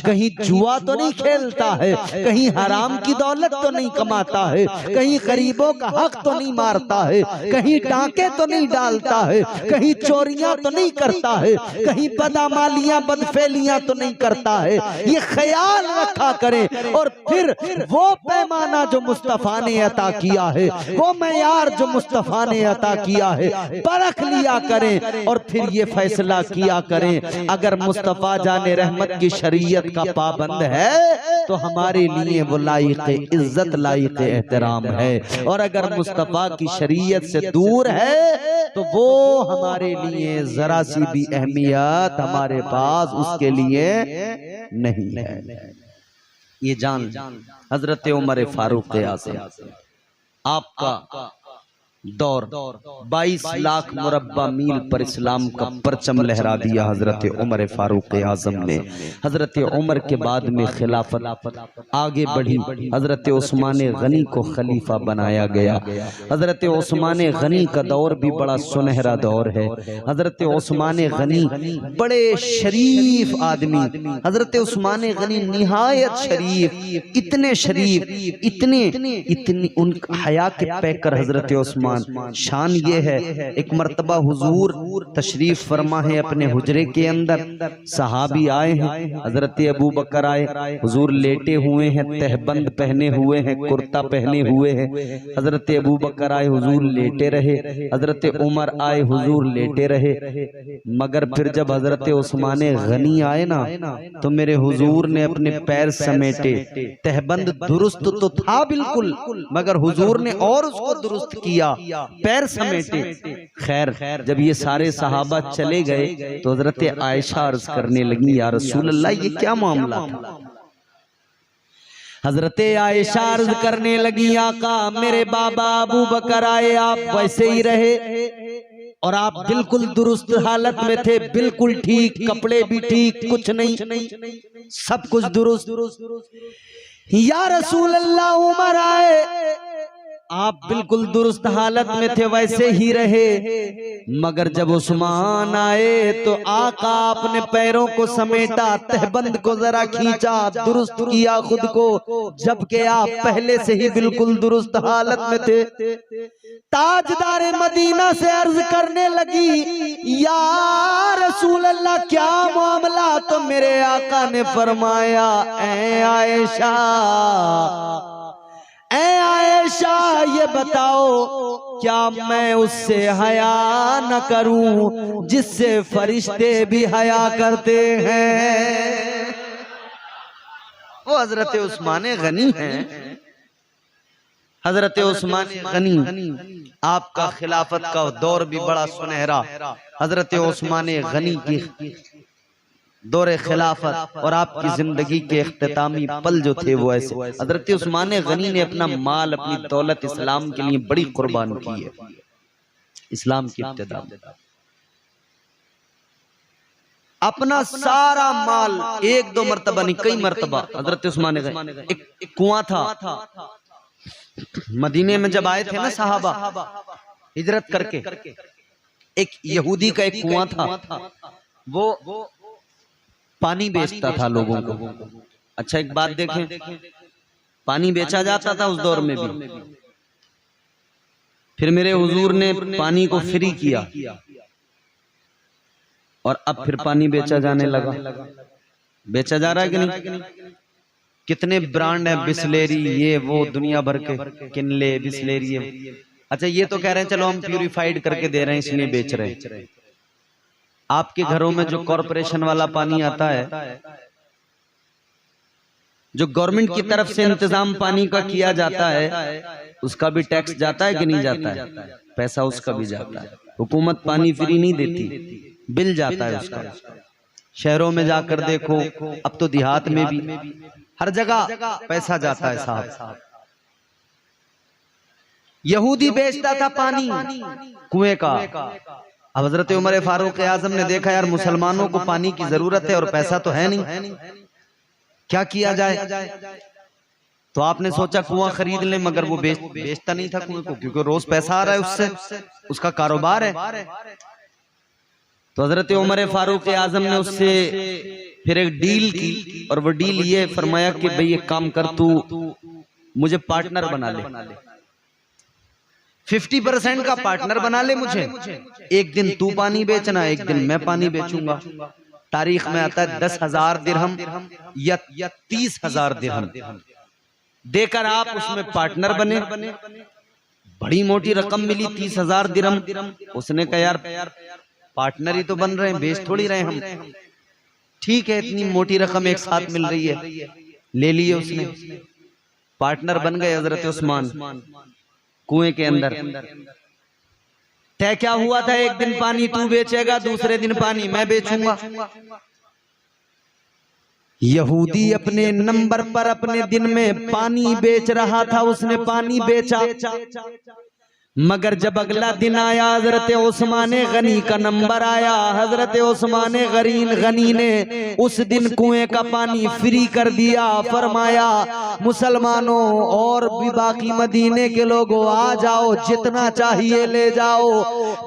कहीं जुआ तो नहीं खेलता है, कहीं हराम की दौलत तो नहीं कमाता है, कहीं गरीबों का हक तो नहीं मारता है, कहीं डांके तो नहीं डालता है, कहीं चोरियां तो नहीं करता है, कहीं बदअमालियां, बदफेलियां तो नहीं करता है। ये ख्याल रखा करें, और फिर वो पैमाना जो मुस्तफा ने अता किया है, वो मयार जो मुस्तफा ने अता किया है, परख लिया करें, और फिर ये फैसला किया करें, अगर मुस्तफा जाने रहमत की शरीयत का पाबंद है तो हमारे लिए वो लायक इज्जत, लायक एहतराम है, और अगर मुस्तफा की शरीयत से दूर है तो वो हमारे लिए जरा सी भी अहमियत हमारे पास उसके लिए नहीं है। ये जान हजरत उमर फारूक आज़म, आपका दौर 22 लाख मुरब्बा मील पर इस्लाम का परचम लहरा दिया हजरत उमर फारूक आज़म ने। हजरत उमर के बाद में खिलाफत आगे बढ़ी, हजरत उस्मान गनी को खलीफा बनाया गया। हजरत उस्मान गनी का दौर भी बड़ा सुनहरा दौर है। हजरत उस्मान गनी बड़े शरीफ आदमी, हजरत उस्मान गनी निहायत शरीफ, इतने शरीफ, इतनी उन हया के पैकर हजरत उस्मान। शान ये है, एक मर्तबा हुजूर तशरीफ फरमा है अपने हुजरे के अंदर, सहाबी आए हैं, हजरत अबू बकर आए, हुजूर लेटे हुए हैं, तहबंद पहने हुए हैं, कुर्ता पहने हुए हैं। हजरत अबू बकर आए, हुजूर लेटे रहे, हजरत उमर आए, हुजूर लेटे रहे, मगर फिर जब हजरत उस्मान गनी आए ना, तो मेरे हुजूर ने अपने पैर समेटे। तहबंद दुरुस्त तो था बिल्कुल, मगर हुजूर ने और उसको दुरुस्त किया, पैर समेटे। खैर, जब ये सारे सहाबा चले गए तो हजरत आयशा अर्ज करने लगी, या रसूल अल्लाह ये क्या मामला था? हजरत आयशा अर्ज करने लगी, आका मेरे बाबा अबू बकर आए, आप वैसे ही रहे और आप बिल्कुल दुरुस्त हालत में थे, बिल्कुल ठीक, कपड़े भी ठीक, कुछ नहीं, सब कुछ दुरुस्त। या रसूल अल्लाह उमर आए, आप बिल्कुल दुरुस्त हालत में थे, वैसे ही रहे, मगर जब उस्मान आए तो आका आपने पैरों को समेटा, तहबंद को जरा खींचा, दुरुस्त किया खुद को, जबकि आप पहले से ही बिल्कुल दुरुस्त हालत में थे। ताजदार मदीना से अर्ज करने लगी, या रसूल अल्लाह क्या मामला? तो मेरे आका ने फरमाया, ऐ आयशा, ऐ आयशा ये बताओ, क्या मैं उससे हया न करूं जिससे फरिश्ते भी हया करते हैं? वो हजरत उस्मान गनी हैं। हजरत उस्मान गनी, आपका खिलाफत का दौर भी बड़ा सुनहरा। हजरत उस्मान गनी की दौरे खिलाफत और आपकी जिंदगी के इख्तितामी पल जो थे वो ऐसे। हजरत उस्मान गनी ने अपना माल, अपनी दौलत इस्लाम के लिए बड़ी कुर्बान की है, इस्लाम की इब्तिदा। अपना सारा माल एक दो मर्तबा नहीं कई मर्तबा हजरत उस्मान गनी, एक कुआं था मदीने में जब आए थे ना साहबा हिजरत करके, एक यहूदी का एक कुआं था, वो पानी बेचता था लोगों को। अच्छा एक बात देखें, पानी बेचा जाता था उस दौर में भी। फिर मेरे हुजूर ने पानी को फ्री किया और अब फिर पानी बेचा जाने लगा। बेचा जा रहा है कि नहीं? कितने ब्रांड हैं, बिस्लेरी ये वो दुनिया भर के, किनले बिस्लेरी है। अच्छा ये तो कह रहे हैं चलो हम प्यूरिफाइड करके दे रहे हैं इसलिए बेच रहे हैं। आपके घरों में जो कॉरपोरेशन वाला पानी आता है, जो गवर्नमेंट की तरफ से इंतजाम पानी का किया जाता है, उसका भी टैक्स जाता है कि नहीं जाता है? पैसा उसका भी जाता है। हुकूमत पानी फ्री नहीं देती, बिल जाता है उसका। शहरों में जाकर देखो, अब तो देहात में भी हर जगह पैसा जाता है साहब। यहूदी बेचता था पानी कुएं का। अब हजरत उमर फारूक आजम ने देखा यार मुसलमानों को पानी की जरूरत है और पैसा तो है नहीं, क्या किया जाए? तो आपने सोचा कुआं खरीद लें, मगर वो बेचता नहीं था कुएं को, क्योंकि रोज पैसा आ रहा है उससे, उसका कारोबार है। तो हजरत उमर फारूक आजम ने उससे फिर एक डील की, और वो डील ये फरमाया कि भाई एक काम कर, तू मुझे पार्टनर बना ले, 50% का पार्टनर बना ले मुझे। एक दिन तू पानी बेचना, एक दिन मैं पानी बेचूंगा। तारीख में आता है 10,000 दिरहम या 30,000 दिरहम देकर आप उसमें पार्टनर बने। बड़ी मोटी रकम मिली, 30,000 दिरहम। उसने कहा यार पार्टनर ही तो बन रहे हैं, बेच थोड़ी रहे हम। ठीक है, इतनी मोटी रकम एक साथ मिल रही है, ले लिए उसने। पार्टनर बन गए हजरत उस्मान कुएं के अंदर। तय क्या हुआ था, एक दिन पानी तू बेचेगा, दूसरे दिन पानी मैं बेचूंगा। यहूदी अपने नंबर पर अपने दिन में पानी बेच रहा था, उसने पानी बेचा। मगर जब अगला दिन आया, हजरत उस्मान गनी का नंबर आया। हजरत उस्मान गनी ने उस दिन कुएं का पानी फ्री कर दिया। फरमाया मुसलमानों और भी बाकी मदीने के लोगों, आ जाओ, जितना चाहिए ले जाओ,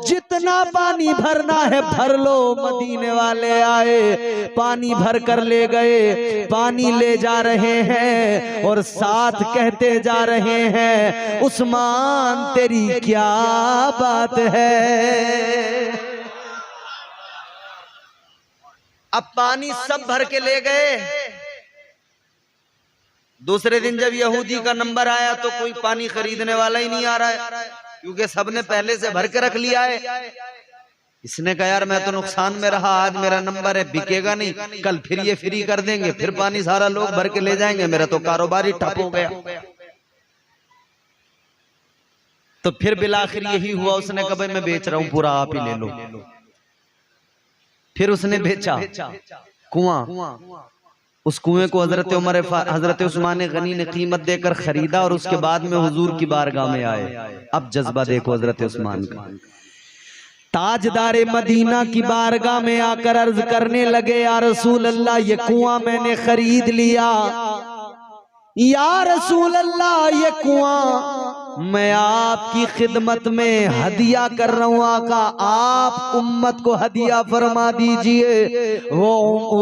जितना पानी भरना है भर लो। मदीने वाले आए, पानी भर कर ले गए, पानी ले जा रहे हैं और साथ कहते जा रहे हैं, उस्मान तेरी क्या बात है। अब पानी सब भर के ले गए। दूसरे दिन जब यहूदी का नंबर आया तो कोई पानी खरीदने वाला ही नहीं आ रहा है, क्योंकि सबने पहले से भर के रख लिया है। इसने कहा यार मैं तो नुकसान में रहा, आज मेरा नंबर है, बिकेगा नहीं, कल फिर ये फ्री कर देंगे, फिर पानी सारा लोग भर के ले जाएंगे, मेरा तो कारोबार ही ठप हो गया। तो फिर बिलाखिर यही हुआ, उसने कहा भाई मैं बेच रहा हूं, पूरा आप ही ले लो। फिर उसने बेचा कुआं। उस कुएं को हजरत उस्मान गनी ने कीमत देकर खरीदा और उसके बाद में हुजूर की बारगाह में आए। अब जज्बा देखो हजरत उस्मान का। ताजदारे मदीना की बारगाह में आकर अर्ज करने लगे, या रसूल अल्लाह ये कुआं मैंने खरीद लिया। या रसूल अल्लाह ये कुआं मैं आपकी खिदमत में हदिया कर रहा हूं, आका आप उम्मत को हदिया फरमा दीजिए। वो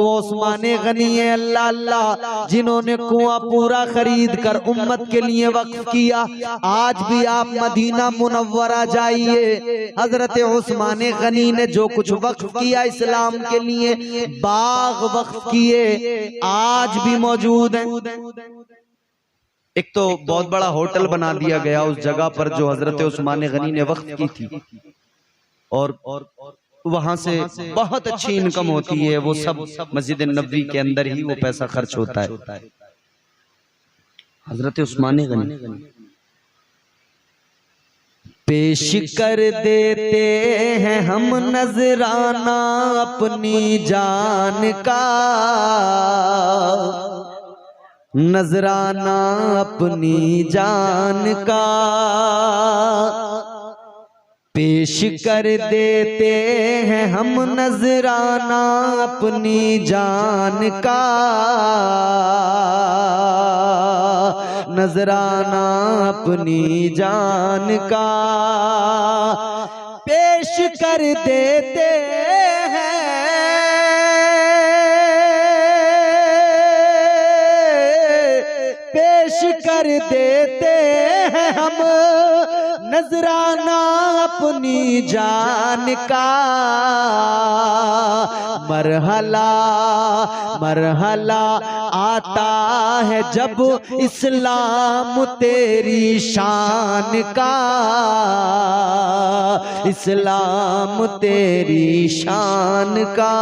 उस्मान गनी है अल्लाह अल्लाह, जिन्होंने कुआं पूरा खरीद कर उम्मत के लिए वक्फ किया। आज भी आप मदीना मुनव्वरा जाइए, हजरत उस्मान गनी ने जो कुछ वक्फ किया इस्लाम के लिए, बाग वक्फ किए, आज भी मौजूद है। एक तो बहुत बड़ा होटल बना दिया गया उस जगह पर जो हजरत उस्मान गनी ने वक्फ की थी, और वहां से बहुत अच्छी इनकम होती है। वो सब मस्जिद नबवी के अंदर ही वो पैसा खर्च होता है। हजरत उस्मान गनी पेश कर देते हैं हम नजराना अपनी जान का, नजराना अपनी जान का। पेश कर देते हैं हम नजराना अपनी जान का, नजराना अपनी जान का पेश कर देते हैं, पेश कर देते हैं हम नजराना अपनी जान का। मरहला मरहला आता है जब इस्लाम तेरी शान का, इस्लाम तेरी शान का।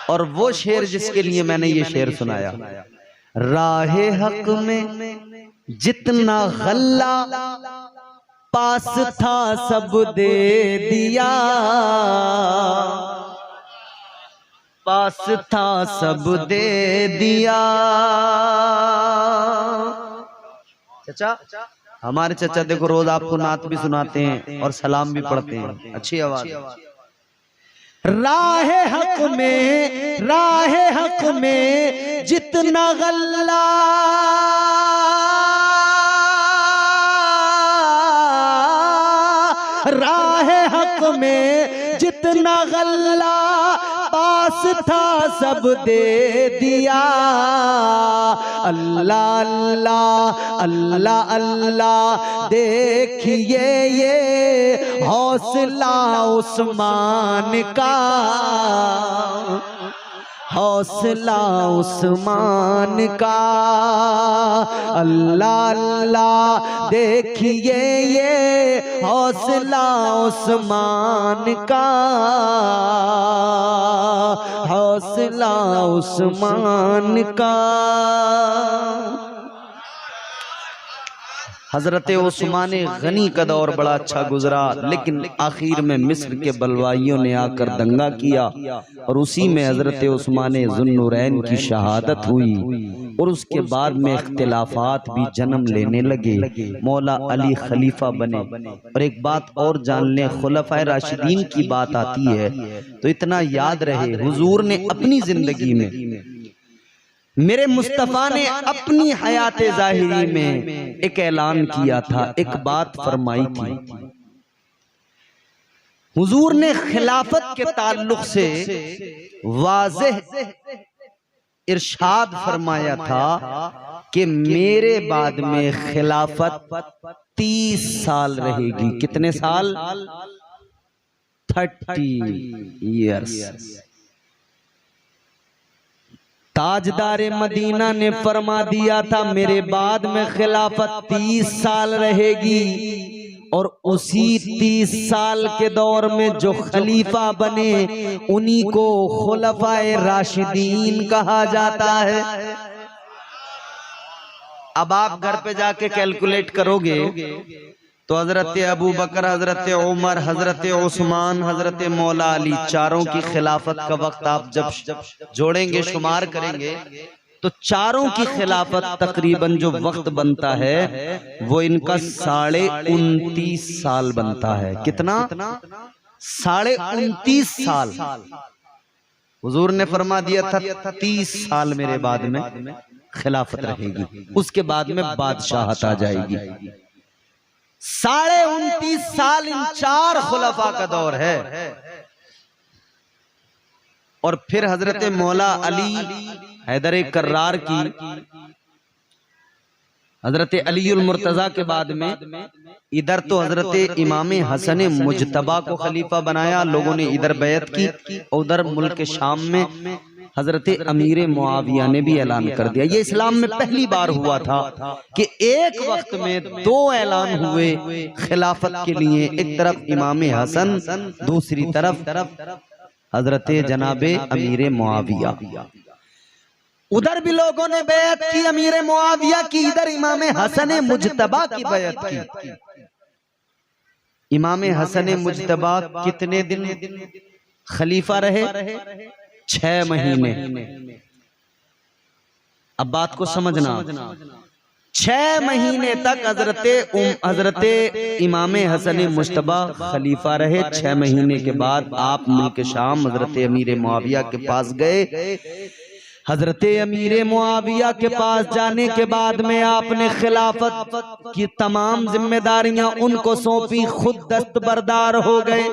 और वो शेर जिसके लिए मैंने ये शेर सुनाया, राहे हक में जितना गल्ला पास था सब दे दिया, पास था सब दे दिया। चाचा, हमारे चाचा देखो रोज आपको नात भी सुनाते हैं और सलाम भी पढ़ते हैं, अच्छी आवाज। राहे हक में, राहे हक में जितना गल्ला राहे हक में जितना गल्ला पास था सब दे दिया। अल्लाह अल्लाह अल्लाह अल्लाह देखिए ये हौसला उस्मान का, हौसला उस्मान का। अल्लाह अल्लाह देखिए ये हौसला उस्मान का, हौसला उस्मान का। हजरत उस्मान गनी का दौर बड़ा अच्छा गुजरा, लेकिन आखिर में मिस्र के बलवाइयों ने आकर दंगा किया और उसी में हजरत उस्मान ज़ुन्नुरैन की शहादत हुई। और उसके बाद में इख्तिलाफात भी जन्म लेने लगे, मौला अली खलीफा बने। और एक बात और जान लें, खुलफाए राशिदीन की बात आती है तो इतना याद रहे, हुजूर ने अपनी जिंदगी में, मेरे मुस्तफ़ा ने अपनी हयात ज़ाहिरी में एक ऐलान किया था, एक बात फरमाई थी। हुजूर ने खिलाफत के ताल्लुक से वाज़ेह इरशाद फरमाया था कि मेरे बाद में खिलाफत 30 साल रहेगी। कितने साल? 30 ईयर्स। ताजदारे मदीना ने फरमा दिया था मेरे बाद में खिलाफत 30 साल रहेगी। और उसी 30 साल के दौर में जो खलीफा बने उन्हीं को खुलफाए राशिदीन कहा जाता है। अब आप घर पे जाके कैलकुलेट करोगे तो हजरत अबू बकर, हजरत उमर, हजरत उस्मान, हजरत मौला अली, चारों की खिलाफत का वक्त आप जब जोड़ेंगे, शुमार करेंगे तो चारों की खिलाफत तकरीबन जो वक्त बनता है वो इनका 29.5 साल बनता है। कितना? 29.5 साल। हुजूर ने फरमा दिया था 30 साल मेरे बाद में खिलाफत रहेगी, उसके बाद में बादशाहत आ जाएगी। 29.5 साल इन 4 खुलफा का दौर है। और फिर हजरत मौला अली हैदर कर्रार की, हजरत अलीउल मुर्तजा के बाद में इधर तो हजरत इमाम हसन मुजतबा को खलीफा बनाया, लोगों ने इधर बैत की। उधर मुल्क शाम में हजरत अमीर मुआविया ने भी ऐलान कर दिया। ये इस्लाम में पहली बार हुआ था कि एक वक्त में 2 ऐलान हुए खिलाफत के लिए, एक तरफ इमाम हसन, दूसरी तरफ हजरत जनाबे अमीर मुआविया। उधर भी लोगों ने बैत की अमीर मुआविया की, इधर इमाम हसन मुजतबा की बैत की। इमाम हसन मुजतबा कितने दिन खलीफा रहे? 6 महीने। अब बात को समझना, 6 महीने तक हजरते इमाम हसन मुश्तबा खलीफा रहे। 6 महीने के बाद आप मुल्क शाम हजरते अमीर मुआविया के पास गए। हजरते अमीर मुआविया के पास जाने के बाद में आपने खिलाफत की तमाम जिम्मेदारियां उनको सौंपी, खुद दस्तबरदार हो गए।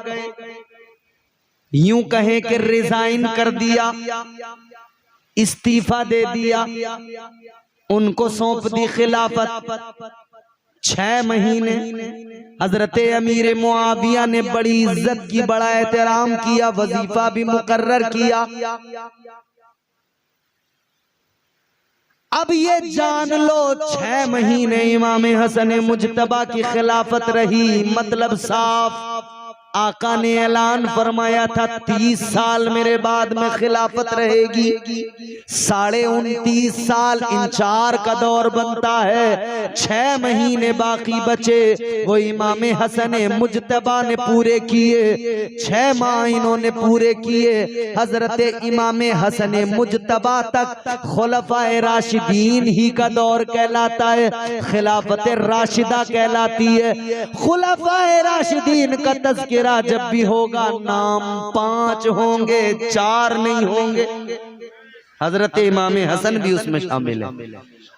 यूं कहें कि रिजाइन कर दिया, इस्तीफा दे दिया, उनको सौंप दी खिलाफत। 6 महीने हजरते अमीर मुआविया ने बड़ी इज्जत की, बड़ा एहतराम किया, वजीफा भी मुकर्रर किया। अब ये जान लो 6 महीने इमाम हसन मुज्तबा की खिलाफत रही, मतलब साफ आका ने ऐलान फरमाया था 30 साल मेरे बाद में खिलाफत रहेगी। 29.5 साल इंचार का दौर बनता है, 6 महीने बाकी बचे, वो इमाम हसन मुज्तबा ने पूरे किए। 6 माह इन्होंने पूरे किए। हजरत इमाम हसन मुज्तबा तक खुलफाए राशिदीन ही का दौर कहलाता है, खिलाफत राशिदा कहलाती है। खुलफाए राशिदीन का तज़किरा जब भी होगा नाम 5 होंगे, 4 नहीं होंगे। हजरत इमाम हसन भी उसमें शामिल है।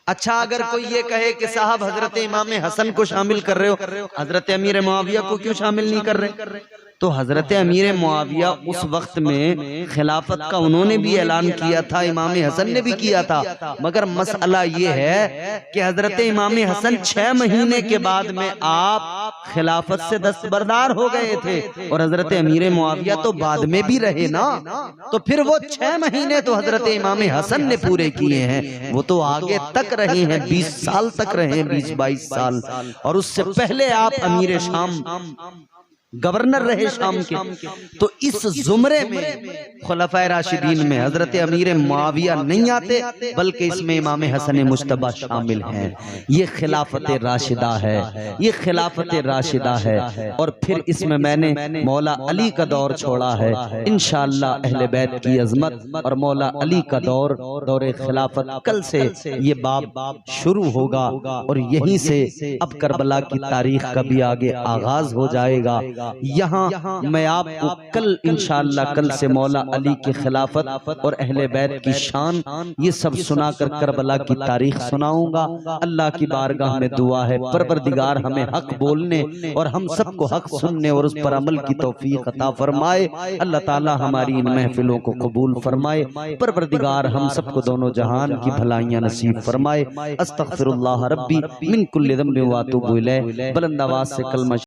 अच्छा, अगर कोई ये कहे कि साहब हजरत इमाम हसन को शामिल कर रहे हो, हजरत अमीर मुआविया को क्यों शामिल नहीं कर रहे? तो हजरत अमीर मुआविया उस वक्त में खिलाफत का उन्होंने भी ऐलान किया था, इमाम हसन ने भी किया था, मगर मसला ये है कि हजरत इमाम हसन 6 महीने के बाद में आप खिलाफत से दस्तबरदार हो गए थे और हजरत अमीर मुआविया तो बाद में भी रहे ना। तो फिर वो 6 महीने तो हजरत इमाम हसन ने पूरे किए हैं, वो तो आगे तक रहे हैं, 20 साल तक रहे हैं, 20-22 साल। और उससे पहले आप अमीर शाम गवर्नर रहे शाम के। तो इस जुमरे में खुलफाए राशिदीन में हजरत अमीर मुआविया नहीं आते, बल्कि इसमें इमाम हसन मुज्तबा शामिल हैं। ये खिलाफत राशिदा है, ये खिलाफत राशिदा है। और फिर इसमें मैंने मौला अली का दौर छोड़ा है। इंशाअल्लाह अहले बैत की अजमत और मौला अली का दौरे खिलाफत, कल से ये बाब शुरू होगा और यहीं से अब करबला की तारीख का भी आगे आगाज हो जाएगा। यहाँ मैं आपको कल इंशाअल्लाह कल से मौला अली की खिलाफत और अहले बैत की शान ये सब सुनाकर करबला की तारीख सुनाऊंगा। अल्लाह की बारगाह में दुआ है, परवरदिगार हमें हक बोलने और हम सबको हक सुनने और उस पर अमल की तौफीक अता फरमाए। अल्लाह ताला हमारी इन महफिलों को कबूल फरमाए। परवरदिगार हम सबको दोनों जहान की भलाइयां नसीब फरमाए। अस्तगफिरुल्लाह रब्बी मिन कुल्लि ज़ंबिन व अतूबु इलैह। बुलंद आवाज़ से कलमा